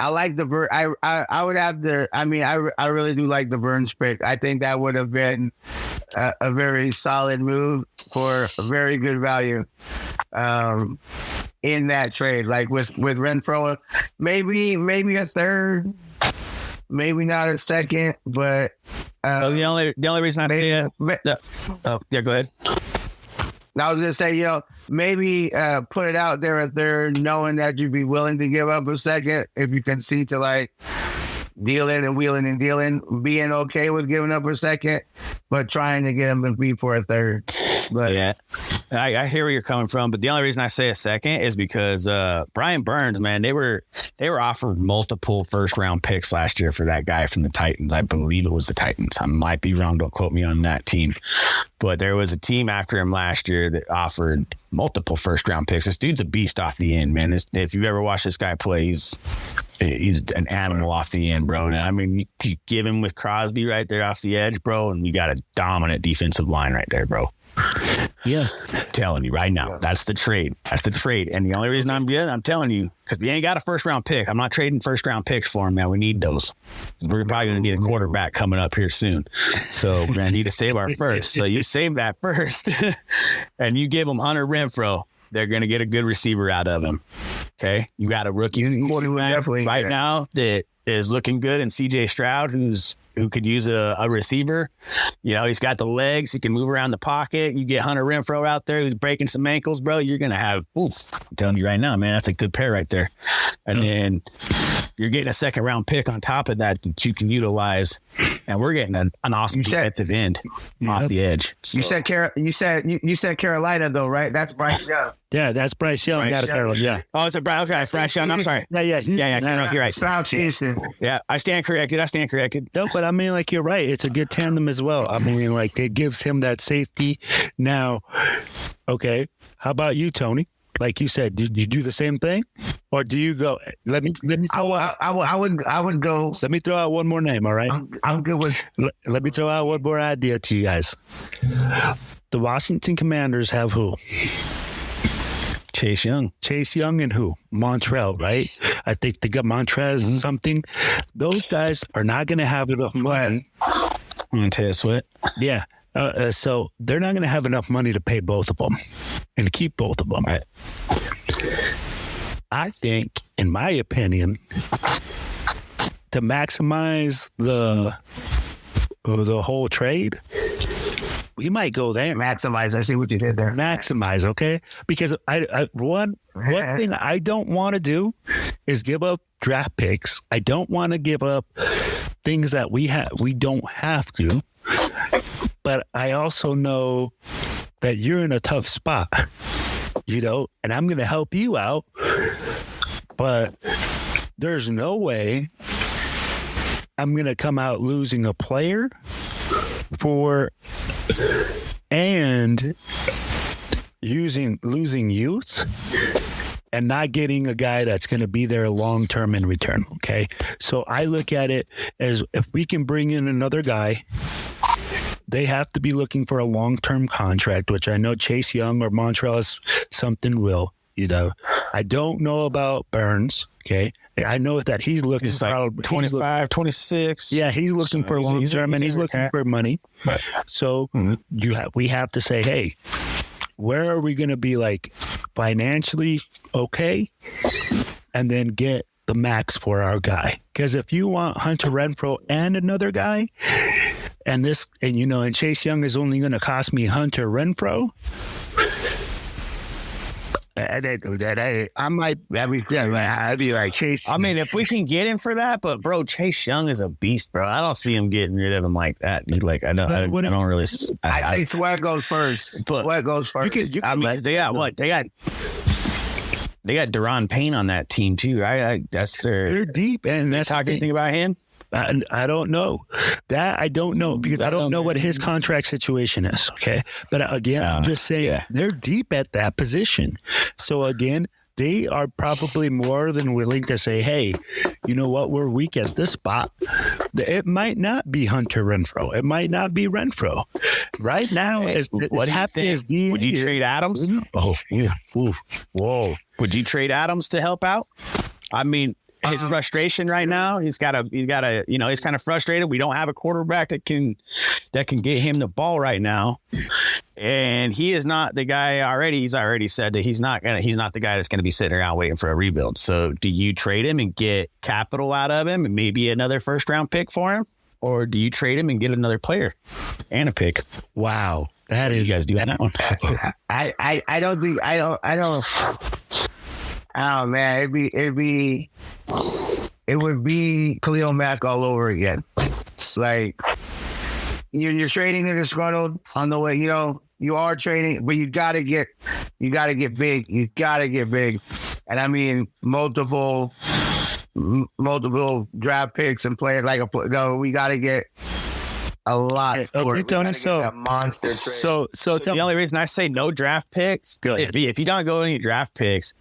like the I would have the. I mean, I really do like the Burns pick. I think that would have been a very solid move for a very good value in that trade. Like with Renfrow, maybe a third, maybe not a second, but the only reason I say it. Yeah, go ahead. I was gonna say, maybe put it out there if they're knowing that you'd be willing to give up a second, if you can see to like dealing and wheeling and dealing, being okay with giving up a second, but trying to get them to be for a third. But yeah, I hear where you're coming from, but the only reason I say a second is because Brian Burns, man, they were offered multiple first round picks last year for that guy from the Titans. I believe it was the Titans. I might be wrong. Don't quote me on that team, but there was a team after him last year that offered multiple first round picks. This dude's a beast off the end, man. If you've ever watched this guy play, he's an animal off the end, bro. And I mean, you give him with Crosby right there off the edge, bro, and you got a dominant defensive line right there, bro. Yeah, I'm telling you right now, that's the trade. That's the trade. And the only reason I'm telling you, because we ain't got a first round pick. I'm not trading first round picks for him, man. We need those. We're probably going to need a quarterback coming up here soon. So we're going to need to save our first. So you save that first and you give them Hunter Renfrow. They're going to get a good receiver out of him. Okay. You got a rookie quarterback right now that is looking good, and CJ Stroud, who could use a receiver. He's got the legs. He can move around the pocket. You get Hunter Renfrow out there who's breaking some ankles, bro. You're going to have, I'm telling you right now, man, that's a good pair right there. And then you're getting a second round pick on top of that you can utilize. And we're getting an awesome defensive end off the edge. So. You said Carolina though, right? That's Bryce Young. Yeah, that's Bryce Young. Carolina. Yeah. Oh, it's a Bryce. Okay, Bryce Young. I'm sorry. Yeah. You're right. Yeah, I stand corrected. No, but I mean, like, you're right. It's a good tandem as well. I mean, like, it gives him that safety. Now, okay, how about you, Tony? Like you said, did you do the same thing, or do you go? Let me. I would go. Let me throw out one more name. All right, I'm good with. Let me throw out one more idea to you guys. The Washington Commanders have who? Chase Young and who? Montrell, right? I think they got Montrez something. Those guys are not going to have enough money. Montez Sweat. Yeah. So they're not going to have enough money to pay both of them and keep both of them. Right. I think, in my opinion, to maximize the whole trade, we might go there. Maximize. I see what you did there. Maximize, okay? Because one thing I don't want to do is give up draft picks. I don't want to give up things that we don't have to. But I also know that you're in a tough spot, and I'm going to help you out. But there's no way I'm going to come out losing a player and losing youth and not getting a guy that's going to be there long term in return. Okay. So I look at it as, if we can bring in another guy, they have to be looking for a long-term contract, which I know Chase Young or Montrell is something will, I don't know about Burns. Okay. I know that he's looking for like 25, 26. Yeah, he's looking for long-term, and he's looking for money. Right. So we have to say, hey, where are we going to be like financially okay, and then get the max for our guy? Because if you want Hunter Renfrow and another guy, and Chase Young is only going to cost me Hunter Renfrow, I might. I'd be like Chase. I mean, if we can get him for that, but bro, Chase Young is a beast, bro. I don't see him getting rid of him like that, dude. Like I don't really. I think Sweat goes first. But Sweat goes first. They got what? They got Deron Payne on that team too, right? They're deep, and that's talk anything about him. I don't know that. I don't know because I don't know what his contract situation is. Okay. But again, I'm just saying they're deep at that position. So again, they are probably more than willing to say, hey, you know what? We're weak at this spot. It might not be Hunter Renfrow. It might not be Renfrow. Right now, what happens? Would you trade Adams? Oh, yeah. Ooh. Whoa. Would you trade Adams to help out? I mean, his frustration right now, he's kind of frustrated. We don't have a quarterback that can get him the ball right now. And he is not the guy already. He's already said that he's not the guy that's going to be sitting around waiting for a rebuild. So do you trade him and get capital out of him and maybe another first round pick for him? Or do you trade him and get another player and a pick? Wow. That is, you guys do that one. I don't think, I don't. Oh man, it would be Khalil Mack all over again. Like you're trading in disgruntled on the way. You know you are trading, but you gotta get big. You gotta get big, and I mean multiple draft picks and players. We gotta get a lot. Okay, Tony. So monster trade. So the only reason I say no draft picks, if you don't go any draft picks,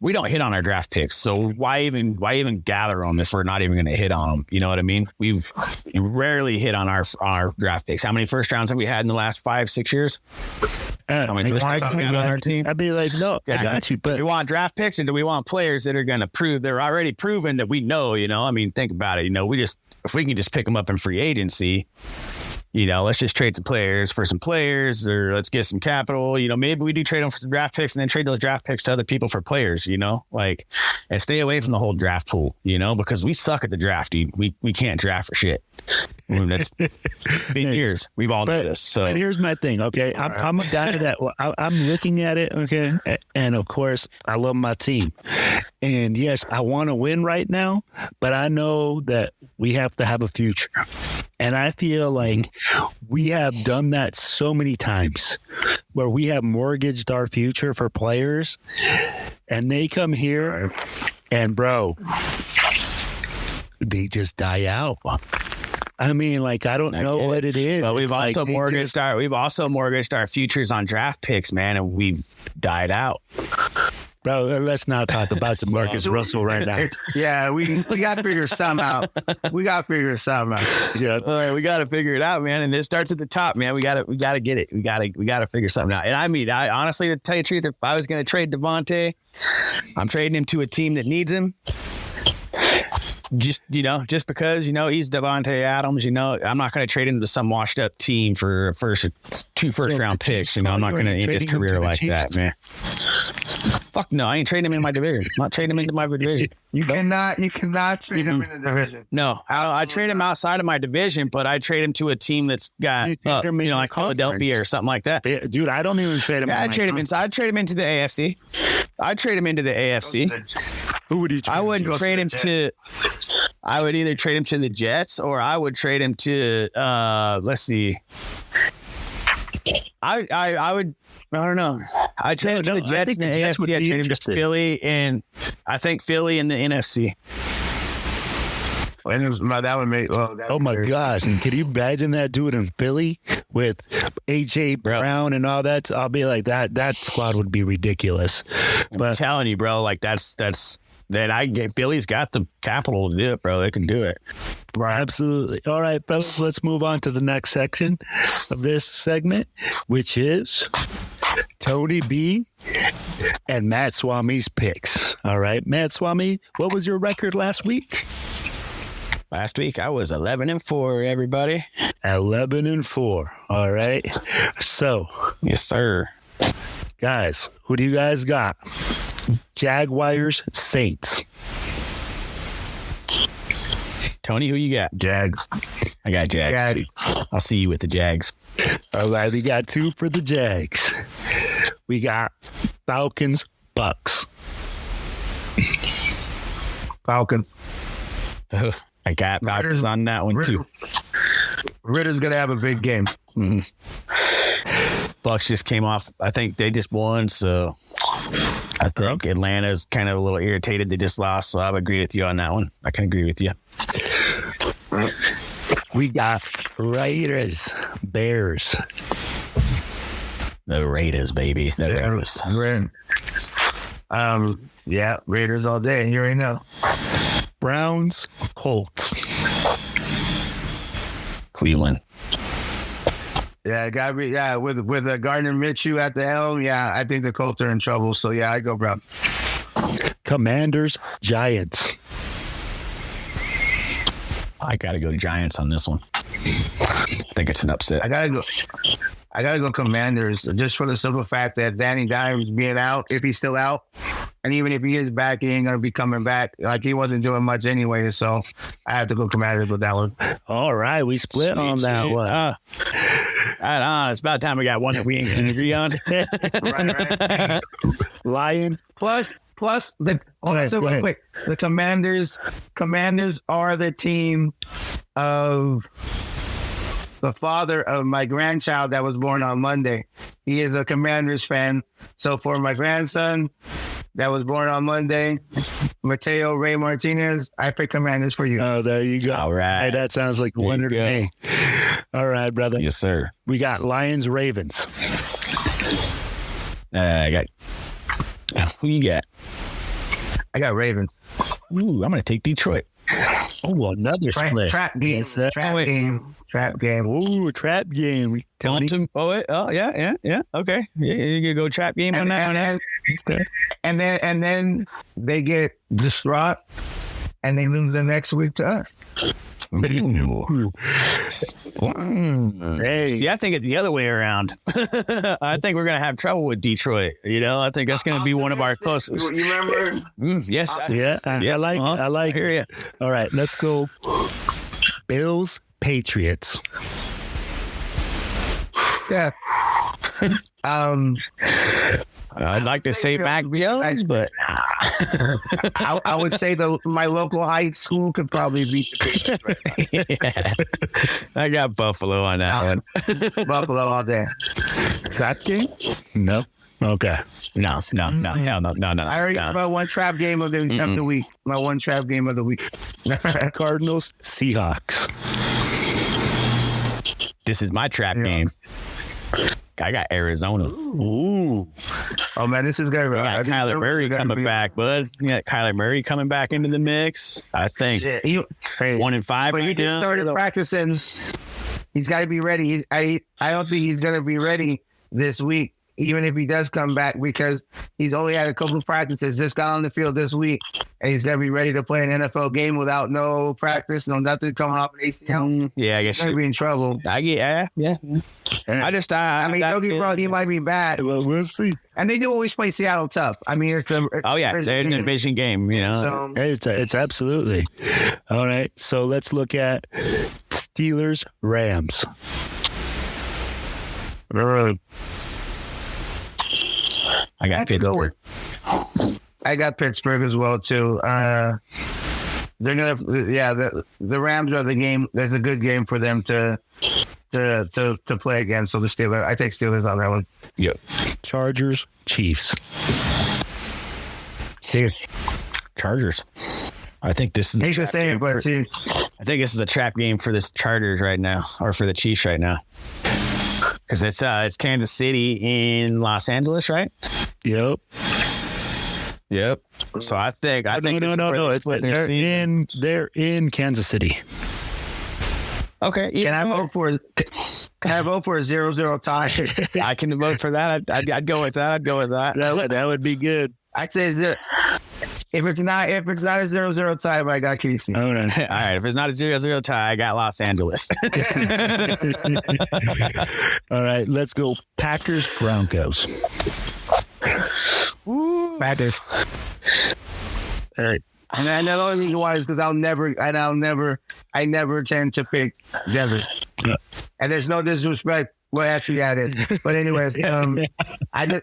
we don't hit on our draft picks. So why even gather them if we're not even going to hit on them? You know what I mean? We rarely hit on our draft picks. How many first rounds have we had in the last 5-6 years? How many first rounds have we had on our team? I'd be like, no, I got you. But do we want draft picks, and do we want players that are going to prove they're already proven that we know? You know, I mean, think about it. You know, if we can just pick them up in free agency. You know, let's just trade some players for some players, or let's get some capital. You know, maybe we do trade them for some draft picks and then trade those draft picks to other people for players, you know, and stay away from the whole draft pool, you know, because we suck at the draft, dude. We can't draft for shit. I mean, that's been years. We've all done this. So, but here's my thing. Okay. I'm a guy that I'm looking at it. Okay. And of course, I love my team. And yes, I want to win right now, but I know that we have to have a future. And I feel like we have done that so many times where we have mortgaged our future for players and they come here and, bro, they just die out. I mean, like, I don't know what it is. But we've also mortgaged our futures on draft picks, man, and we've died out. Bro, let's not talk about the Marcus Russell right now. Yeah, we got to figure something out. Yeah, all right, we got to figure it out, man. And it starts at the top, man. We got to get it. We got to figure something out. And I mean, I honestly, to tell you the truth, if I was going to trade Devontae, I'm trading him to a team that needs him. Just because, he's Devontae Adams, I'm not going to trade him to some washed up team for two first round picks. I'm not going to end his career like that, man. Fuck no, I ain't trading him in my division. I'm not trading him into my division. You cannot trade him in the division. No, I trade him outside of my division, but I trade him to a team that's got, like Philadelphia or something like that. Dude, I don't even trade him. I'd trade him into the AFC. I'd trade him into the AFC. Who would you trade? I wouldn't trade him to. I would either trade him to the Jets or I would trade him to. Let's see. I would. I don't know. I trade him to the Jets in the AFC. I trade him to Philly, and I think Philly in the NFC. That would make. Oh my gosh! And can you imagine that dude in Philly with AJ Brown and all that? I'll be like that. That squad would be ridiculous. But I'm telling you, bro. Like that's. Philly's got the capital to do it, bro. They can do it. Right. Absolutely. All right, fellas, let's move on to the next section of this segment, which is Tony B and Matt Swami's picks. All right, Matt Swami, what was your record last week? Last week, I was 11-4, everybody. 11-4. All right. So. Yes, sir. Guys, who do you guys got? Jaguars, Saints. Tony, who you got? Jags. I got Jags. I'll see you with the Jags. All right, we got 2 for the Jags. We got Falcons, Bucks. Falcons. I got Falcons on that one too. Ritter's gonna have a big game. Bucks just came off. I think they just won, so I think Atlanta's kind of a little irritated. They just lost, so I would agree with you on that one. I can agree with you. We got Raiders, Bears. The Raiders, baby. The Raiders. Yeah, Raiders all day. You already know. Browns, Colts. Cleveland. Yeah, got be with Gardner Minshew at the helm. Yeah, I think the Colts are in trouble. So yeah, I go Browns. Commanders, Giants. I got to go Giants on this one. I think it's an upset. I gotta go Commanders, just for the simple fact that Danny Dimes being out, if he's still out, and even if he is back, he ain't gonna be coming back. Like, he wasn't doing much anyway, so I have to go Commanders with that one. All right, we split on that one. Right on. It's about time we got one that we ain't gonna agree on. right. Lions. Plus the real quick, the Commanders are the team of the father of my grandchild that was born on Monday. He is a Commanders fan. So for my grandson that was born on Monday, Mateo Ray Martinez, I pick Commanders for you. Oh, there you go. All right. Hey, that sounds like wonder to me. All right, brother. Yes, sir. We got Lions, Ravens. I got. Who you got? I got Ravens. Ooh, I'm gonna take Detroit. Oh, another split. Trap game. Yes, sir. Trap game. Ooh, trap game. Tony. Oh, wait. Oh, yeah. Okay. Yeah, you can go trap game on that. And then they get distraught and they lose the next week to us. Hey, Yeah, I think it's the other way around. I think we're gonna have trouble with Detroit. I think that's gonna be one of our closest. You remember? Yes. yeah, I like. I hear you. All right, let's go. Bills, Patriots. Yeah. I'd like to say Mac Jones, but I would say my local high school could probably beat the Patriots. I got Buffalo on that one. Buffalo all day. Trap game? No. Okay. No. I already got my one trap game of the week. My one trap game of the week. Cardinals, Seahawks. This is my trap game. I got Arizona. Ooh. Oh, man, this is going to be... Kyler Murray coming back, bud. You got Kyler Murray coming back into the mix. I think 1-5. But he just started practicing. He's got to be ready. I don't think he's going to be ready this week, even if he does come back, because he's only had a couple of practices, just got on the field this week, and he's going to be ready to play an NFL game without no practice, no nothing coming off an ACL. Yeah, I guess he's going to be in trouble. Yeah. I just, don't get me wrong, he might be bad. Well, we'll see. And they do always play Seattle tough. I mean, it's they're in a division game, So, It's absolutely. All right, so let's look at Steelers, Rams. I got Pittsburgh. I got Pittsburgh as well too. They're gonna, the Rams are the game. That's a good game for them to play against. So the Steelers, I take Steelers on that one. Yep. Chargers, Chiefs. Chargers. I think this is. I think this is a trap game for the Chargers right now, or for the Chiefs right now, because it's Kansas City in Los Angeles, right? Yep. So I think no. They're in Kansas City. Okay. Can I vote for a 0-0 tie? I can vote for that. I'd go with that. That would be good. I'd say if it's not a 0-0 tie, I got KC. All right. All right. If it's not a 0-0 tie, I got Los Angeles. All right. Let's go. Packers, Broncos. Packers. All right. And I know the only reason why is because I never tend to pick Denver. Yeah. And there's no disrespect Well, actually, that is. But anyways, I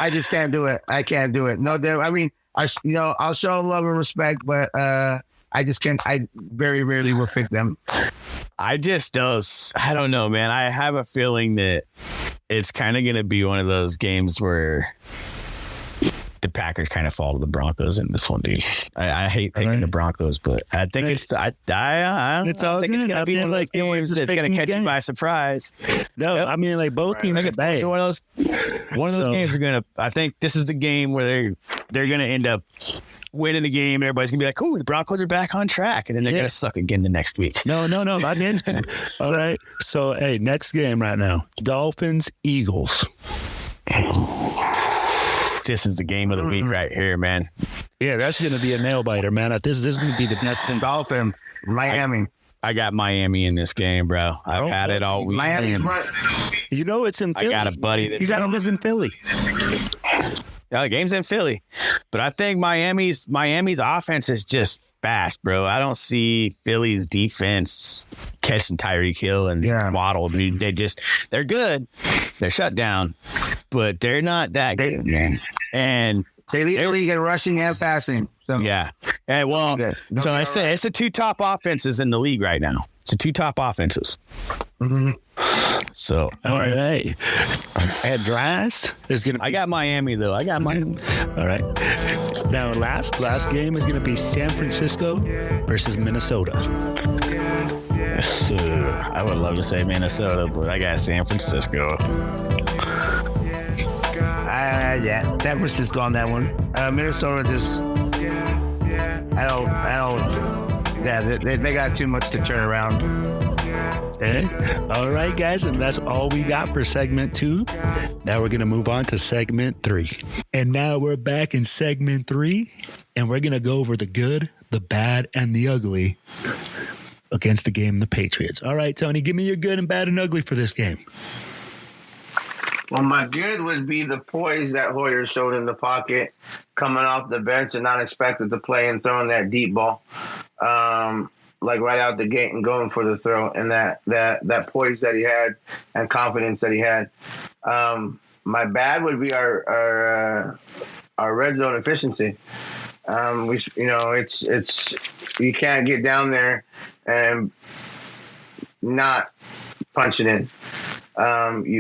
just can't do it. I can't do it. No, I mean, I'll show love and respect, but I just can't. I very rarely will pick them. I don't know, man. I have a feeling that it's kind of going to be one of those games where the Packers kind of fall to the Broncos in this one, dude. I hate picking the Broncos, but I think it's going to be one of those games that's going to catch you by surprise. No, I mean, like both teams are bad. One of those games I think this is the game where they're going to end up winning the game. Everybody's going to be like, oh, the Broncos are back on track. And then they're going to suck again the next week. No, not against them. All right. So, hey, next game right now. Dolphins, Eagles. This is the game of the week right here, man. Yeah, that's going to be a nail biter, man. This is going to be the best thing. Dolphin, Miami. I got Miami in this game, bro. I've had it all week. Miami. You know it's in Philly. I got a buddy that you got to live in Philly. Yeah, the game's in Philly, but I think Miami's offense is just fast, bro. I don't see Philly's defense catching Tyreek Hill and Waddle. Dude, they're good. They're shut down, but they're not that good, man. And they lead in rushing and passing. So. Yeah. And so I say it's the two top offenses in the league right now. It's the two top offenses. Mm-hmm. So, all right. Address is going to I got Miami, though. I got Miami. All right. Now, last game is going to be San Francisco versus Minnesota. I would love to say Minnesota, but I got San Francisco. Yeah, San Francisco on that one. Minnesota just, I don't. Yeah, they got too much to turn around. Okay. All right, guys, and that's all we got for segment 2. Now we're going to move on to segment 3. And now we're back in segment 3, and we're going to go over the good, the bad, and the ugly against the game, the Patriots. All right, Tony, give me your good and bad and ugly for this game. Well, my good would be the poise that Hoyer showed in the pocket, coming off the bench and not expected to play and throwing that deep ball. Like right out the gate and going for the throw, and that poise that he had and confidence that he had. My bad would be our red zone efficiency. It's you can't get down there and not punch it in.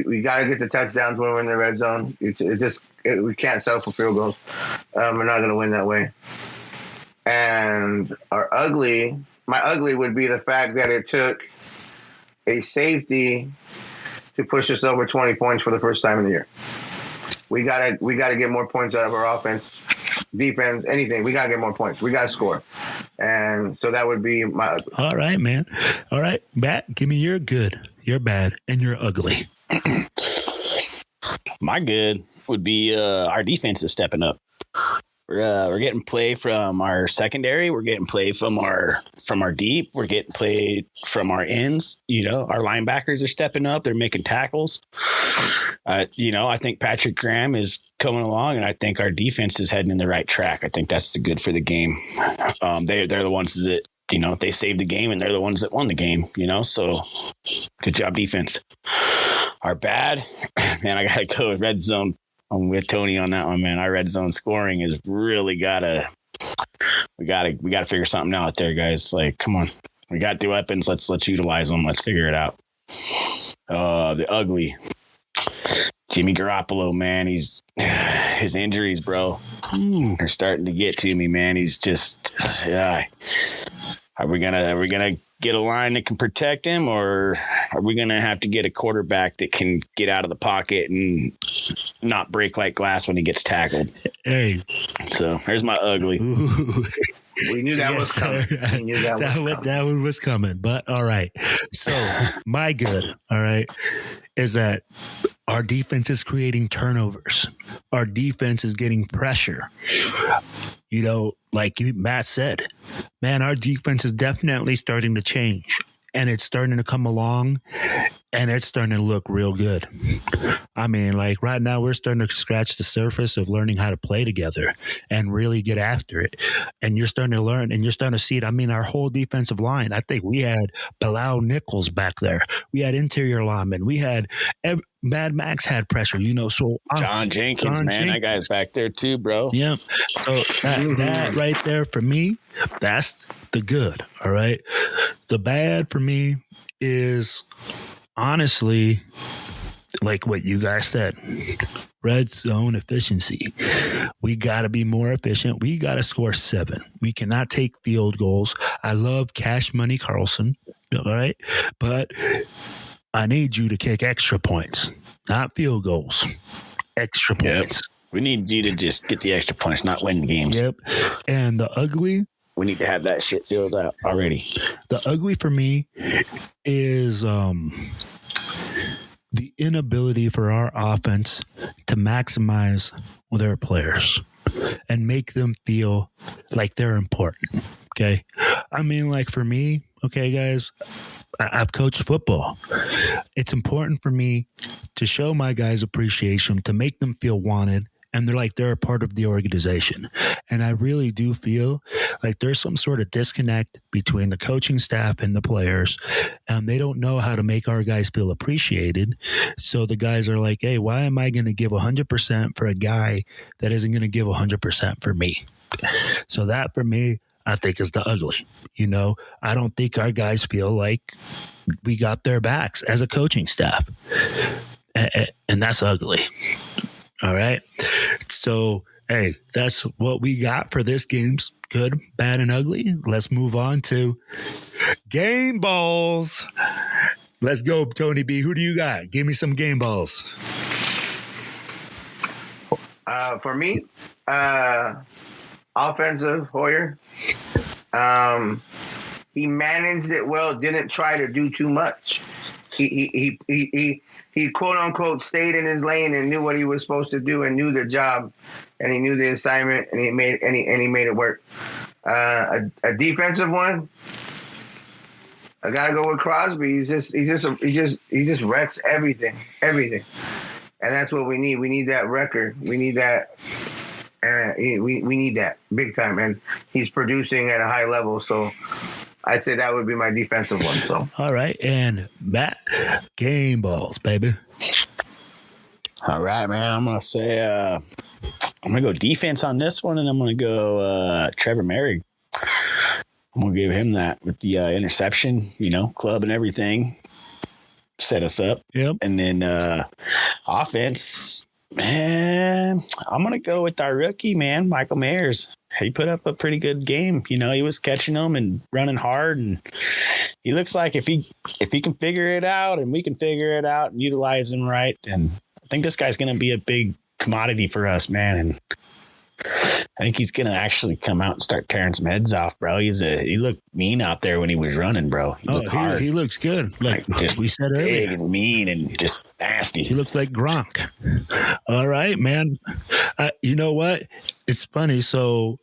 We got to get the touchdowns when we're in the red zone. We can't settle for field goals. We're not going to win that way. And my ugly would be the fact that it took a safety to push us over 20 points for the first time in the year. We gotta get more points out of our offense, defense, anything. We gotta get more points. We gotta score. And so that would be my ugly. All right, man. All right, Matt, give me your good, your bad, and your ugly. My good would be our defense is stepping up. We're getting play from our secondary. We're getting play from our deep. We're getting play from our ends. Our linebackers are stepping up. They're making tackles. I think Patrick Graham is coming along, and I think our defense is heading in the right track. I think that's the good for the game. They're the ones that they saved the game, and they're the ones that won the game. So good job, defense. Our bad, man. I gotta go with red zone. I'm with Tony on that one, man. Our red zone scoring is really we gotta figure something out there, guys. Like, come on, we got the weapons. Let's utilize them. Let's figure it out. The ugly, Jimmy Garoppolo, man. His injuries, bro. They're starting to get to me, man. He's just, Are we gonna get a line that can protect him, or are we gonna have to get a quarterback that can get out of the pocket and not break like glass when he gets tackled? Hey, so here's my ugly. Ooh. We knew that was coming. We knew that one was coming. But all right. So my good, all right, is that our defense is creating turnovers. Our defense is getting pressure. Like Matt said, man, our defense is definitely starting to change. and it's starting to come along, and it's starting to look real good. I mean, like right now, we're starting to scratch the surface of learning how to play together and really get after it. And you're starting to learn, and you're starting to see it. I mean, our whole defensive line, I think we had Bilal Nichols back there. We had interior linemen. We had Mad Max had pressure, so John Jenkins, that guy's back there too, bro. Yeah. So that right there for me, that's the good. All right. The bad for me is honestly, like what you guys said, red zone efficiency. We got to be more efficient. We got to score 7. We cannot take field goals. I love Cash Money Carlson. All right. But I need you to kick extra points, not field goals. Extra points. We need you to just get the extra points, not win games. Yep. And the ugly, we need to have that shit filled out already. The ugly for me is the inability for our offense to maximize their players and make them feel like they're important. Okay. I mean, like for me, okay, guys, I've coached football. It's important for me to show my guys appreciation, to make them feel wanted, and they're a part of the organization. And I really do feel like there's some sort of disconnect between the coaching staff and the players, and they don't know how to make our guys feel appreciated. So the guys are like, hey, why am I going to give 100% for a guy that isn't going to give 100% for me? So that for me, I think is the ugly. I don't think our guys feel like we got their backs as a coaching staff. And that's ugly. All right. So, hey, that's what we got for this game's good, bad, and ugly. Let's move on to game balls. Let's go, Tony B. Who do you got? Give me some game balls. For me, offensive, Hoyer. He managed it well, didn't try to do too much. He quote unquote stayed in his lane and knew what he was supposed to do and knew the job and he knew the assignment and he made it work. A defensive one, I gotta go with Crosby. He just wrecks everything, and that's what we need. We need that record. We need that. We need that big time, and he's producing at a high level. So I'd say that would be my defensive one. So all right, and Matt, game balls, baby. All right, man. I'm gonna say I'm gonna go defense on this one, and I'm gonna go Trevor Merrick. I'm gonna give him that with the interception, club and everything. Set us up. Yep. And then offense. Man, I'm going to go with our rookie, man, Michael Mayers. He put up a pretty good game. He was catching them and running hard. And he looks like if he can figure it out and we can figure it out and utilize him right, then I think this guy's going to be a big commodity for us, man. And I think he's going to actually come out and start tearing some heads off, bro. He looked mean out there when he was running, bro. He looks good. Like just we said big earlier. and mean and just nasty. He looks like Gronk. All right, man. You know what? It's funny. So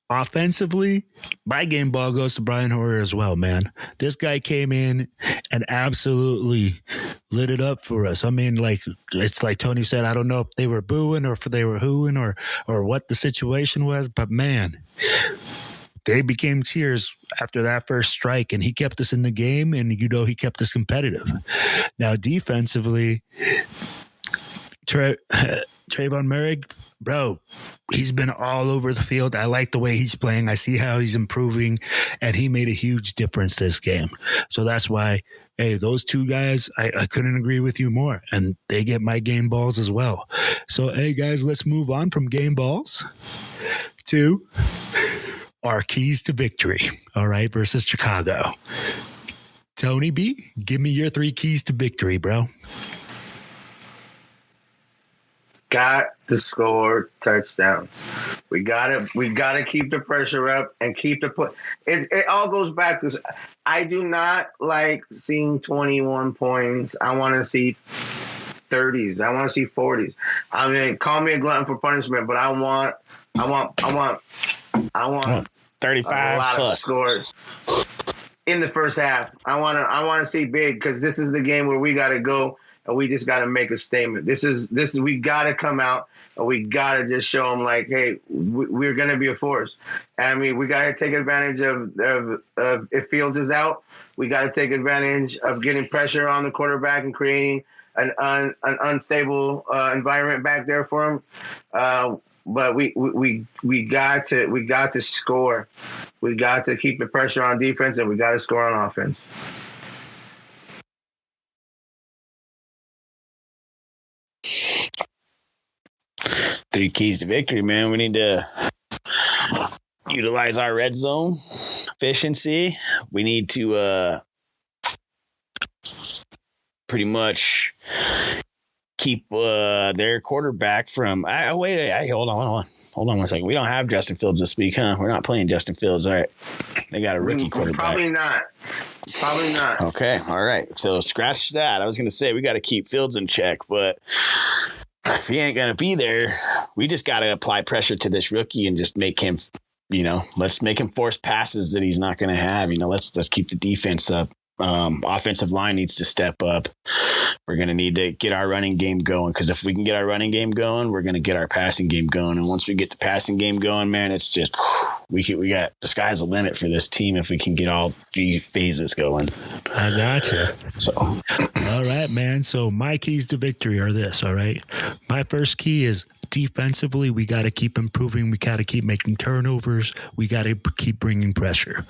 offensively, my game ball goes to Brian Hoyer as well, man. This guy came in and absolutely lit it up for us. I mean, like, it's like Tony said, I don't know if they were booing or if they were hooing or what the situation was, but man, they became tears after that first strike, and he kept us in the game, and he kept us competitive. Now, defensively, Trayvon Merrick, bro, he's been all over the field. I like the way he's playing. I see how he's improving, and he made a huge difference this game. So that's why, hey, those two guys, I couldn't agree with you more, and they get my game balls as well. So, hey, guys, let's move on from game balls to our keys to victory, all right, versus Chicago. Tony B, give me your 3 keys to victory, bro. Got to score touchdowns. We gotta keep the pressure up and keep the put. It all goes back to I do not like seeing 21 points. I want to see 30s. I want to see 40s. I mean, call me a glutton for punishment, but I want 35 a lot plus of scores. in the first half. I want to see big, because this is the game where we got to go and we just got to make a statement. This is we got to come out and we got to just show them like, hey, we're going to be a force. And I mean, we got to take advantage of if Fields is out, we got to take advantage of getting pressure on the quarterback and creating an unstable environment back there for him. But we got to score. We got to keep the pressure on defense, and we got to score on offense. Three keys to victory, man. We need to utilize our red zone efficiency. We need to pretty much keep their quarterback from. Hold on 1 second. We don't have Justin Fields this week, huh? We're not playing Justin Fields. All right, they got a rookie quarterback. Probably not. Okay, all right. So scratch that. I was going to say we got to keep Fields in check, but if he ain't going to be there, we just got to apply pressure to this rookie and just make him, let's make him force passes that he's not going to have. Let's keep the defense up. Offensive line needs to step up. We're going to need to get our running game going, because if we can get our running game going, we're going to get our passing game going. And once we get the passing game going, man, it's just we got the sky's the limit for this team if we can get all three phases going. I gotcha. So, all right, man. So my keys to victory are this. All right, my first key is defensively. We got to keep improving. We got to keep making turnovers. We got to keep bringing pressure.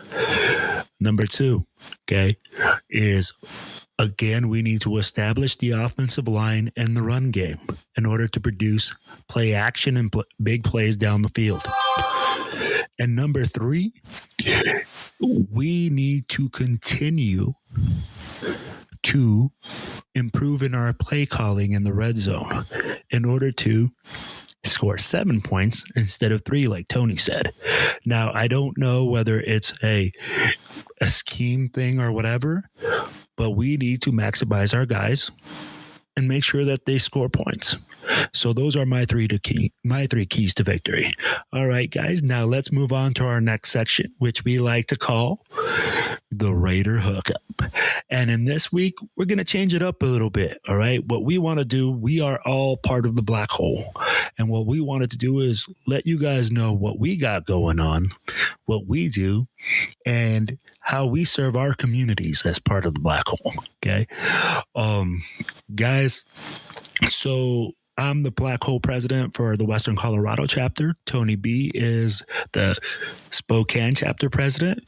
Number 2, okay, is, again, we need to establish the offensive line and the run game in order to produce play action and big plays down the field. And number 3, we need to continue to improve in our play calling in the red zone in order to score 7 points instead of 3, like Tony said. Now, I don't know whether it's a scheme thing or whatever, but we need to maximize our guys and make sure that they score points. So those are my three keys to victory. All right, guys, now let's move on to our next section, which we like to call the Raider Hookup. And in this week, we're going to change it up a little bit. All right. What we want to do, we are all part of the black hole. And what we wanted to do is let you guys know what we got going on, what we do, and how we serve our communities as part of the black hole. Okay. Guys, so I'm the Black Hole president for the Western Colorado chapter. Tony B is the Spokane chapter president.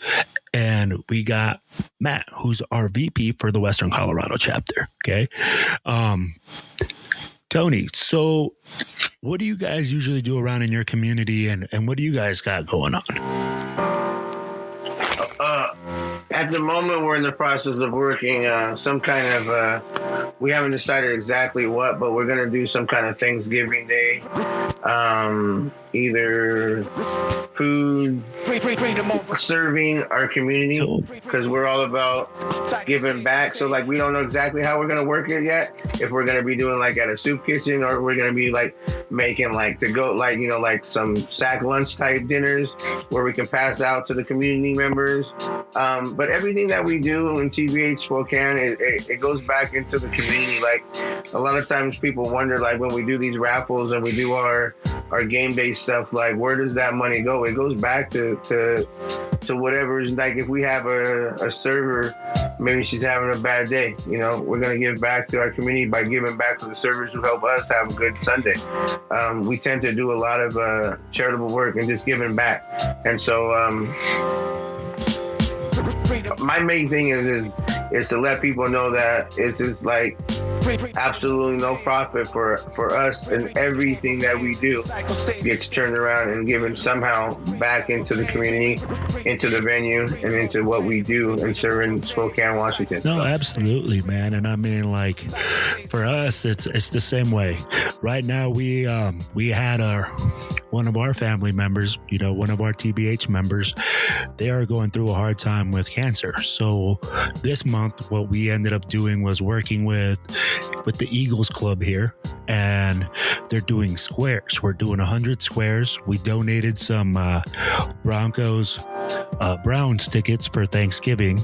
And we got Matt, who's our VP for the Western Colorado chapter. Okay. Tony, so what do you guys usually do around in your community, and what do you guys got going on? At the moment, we're in the process of working some kind of, we haven't decided exactly what, but we're going to do some kind of Thanksgiving Day, either food, serving our community, because we're all about giving back. So, like, we don't know exactly how we're going to work it yet. If we're going to be doing, like, at a soup kitchen, or we're going to be, like, making, like, to go, like, like some sack lunch type dinners where we can pass out to the community members. But everything that we do in TBH Spokane, it goes back into the community. Like, a lot of times people wonder, like, when we do these raffles and we do our game day stuff, like, where does that money go? It goes back to whatever's, like, if we have a server, maybe she's having a bad day, we're going to give back to our community by giving back to the servers who help us have a good Sunday. We tend to do a lot of charitable work and just giving back. And so, my main thing is to let people know that it's just like absolutely no profit for us, and everything that we do gets turned around and given somehow back into the community, into the venue, and into what we do in serving Spokane, Washington. No, absolutely, man. And I mean, like, for us, it's the same way. Right now, we had one of our family members, one of our TBH members, they are going through a hard time with cancer. So this month, what we ended up doing was working with the Eagles Club here, and they're doing squares. We're doing 100 squares. We donated some Broncos Browns tickets for Thanksgiving,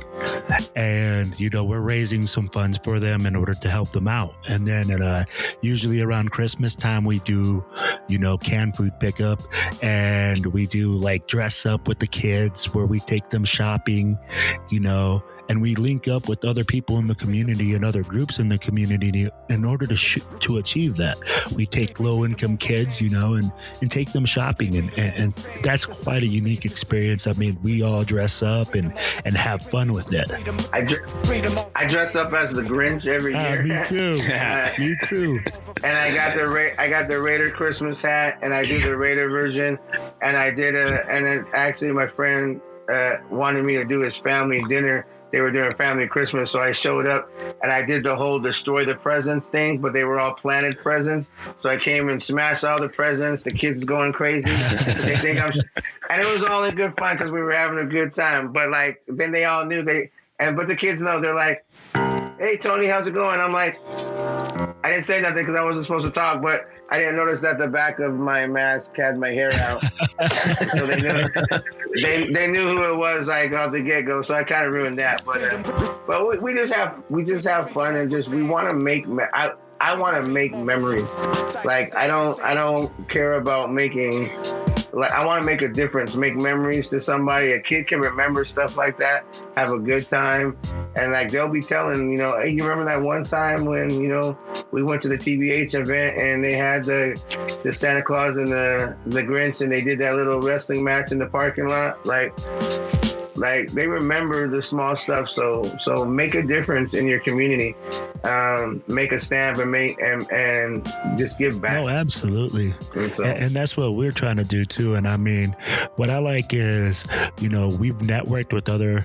and we're raising some funds for them in order to help them out. And then usually around Christmas time we do canned food pickup, and we do like dress up with the kids where we take them shopping, and we link up with other people in the community and other groups in the community in order to achieve that. We take low-income kids, and take them shopping, and that's quite a unique experience. I mean, we all dress up and have fun with it. I dress up as the Grinch every year. Me too. Me too. And I got the Raider Christmas hat, and I do the Raider version, and and then actually my friend wanted me to do his family dinner. They were doing family Christmas, so I showed up and I did the whole destroy the presents thing, but they were all planted presents. So I came and smashed all the presents. The kids going crazy. They think and it was all in good fun because we were having a good time. But like, then they all knew but the kids know, they're like, "Hey Tony, how's it going?" I'm like, I didn't say nothing because I wasn't supposed to talk, but I didn't notice that the back of my mask had my hair out. So they knew who it was like off the get go. So I kind of ruined that. But we just have fun, and we want to make. I want to make memories. Like I don't care about making. Like I want to make a difference, make memories to somebody. A kid can remember stuff like that, have a good time, and like they'll be telling, hey, you remember that one time when we went to the TBH event and they had the Santa Claus and the Grinch, and they did that little wrestling match in the parking lot. Like they remember the small stuff. So make a difference in your community. Make a stamp and just give back. Oh, absolutely. And that's what we're trying to do too. And I mean, what I like is, we've networked with other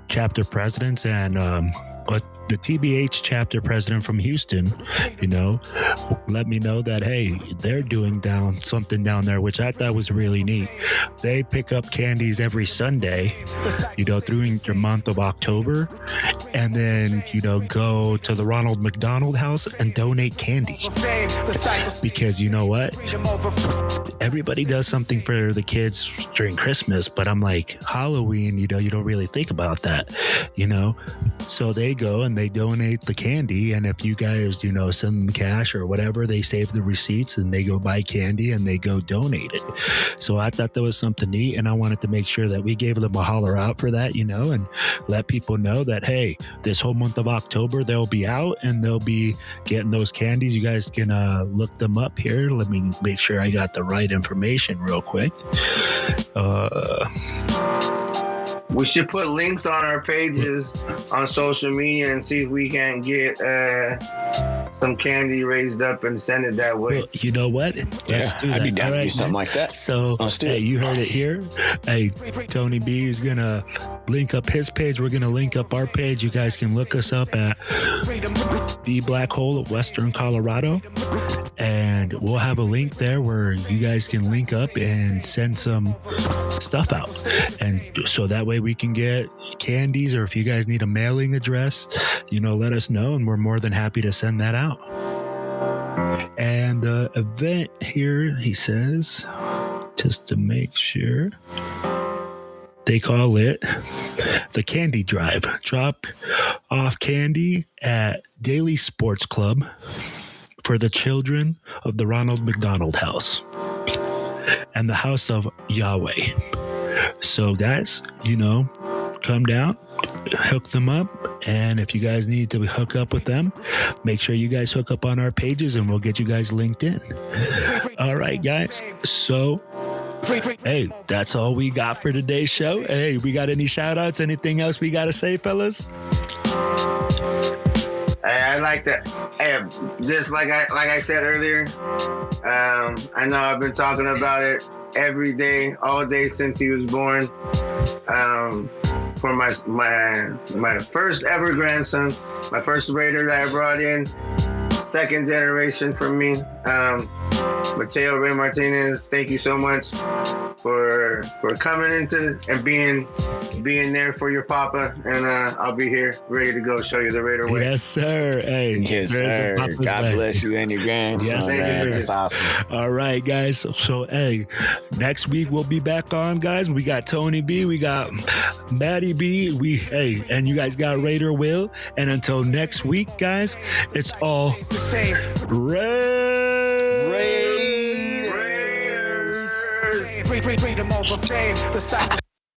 chapter presidents, and the TBH chapter president from Houston, let me know that, hey, they're doing something down there, which I thought was really neat. They pick up candies every Sunday, through the month of October, and then, go to the Ronald McDonald House and donate candy. Because you know what? Everybody does something for the kids during Christmas, but I'm like, Halloween, you don't really think about that, So they go and they donate the candy, and if you guys send them cash or whatever, they save the receipts and they go buy candy and they go donate it. So I thought that was something neat, and I wanted to make sure that we gave them a holler out for that, and let people know that, hey, this whole month of October they'll be out and they'll be getting those candies. You guys can look them up here. Let me make sure I got the right information real quick. We should put links on our pages on social media and see if we can get some candy raised up and send it that way. Well, you know what? Let's do that. I'd be down to do something like that. So, hey, you heard it here. Hey, Tony B is going to link up his page. We're going to link up our page. You guys can look us up at The Black Hole of Western Colorado. And we'll have a link there where you guys can link up and send some stuff out. And so that way we can get candies, or if you guys need a mailing address, let us know, and we're more than happy to send that out. And the event here, he says, just to make sure, they call it the Candy Drive. Drop off candy at Daily Sports Club for the children of the Ronald McDonald House and the House of Yahweh. So guys, come down, hook them up, and if you guys need to hook up with them, make sure you guys hook up on our pages and we'll get you guys linked in. All right, guys. So, hey, that's all we got for today's show. Hey, we got any shout outs? Anything else we got to say, fellas? I like that. Hey, just like I said earlier, I know I've been talking about it every day, all day since he was born. For my first ever grandson, my first Raider that I brought in, second generation for me. Mateo Ray Martinez, thank you so much. for coming into and being there for your papa, and I'll be here ready to go show you the Raider way. Yes, sir. Hey, yes, sir. God bless you and your grandson. Yes, sir. That's awesome. All right, guys. So, hey, next week we'll be back on, guys. We got Tony B, we got Maddie B, and you guys got Raider Will. And until next week, guys, it's all Freedom over fame. The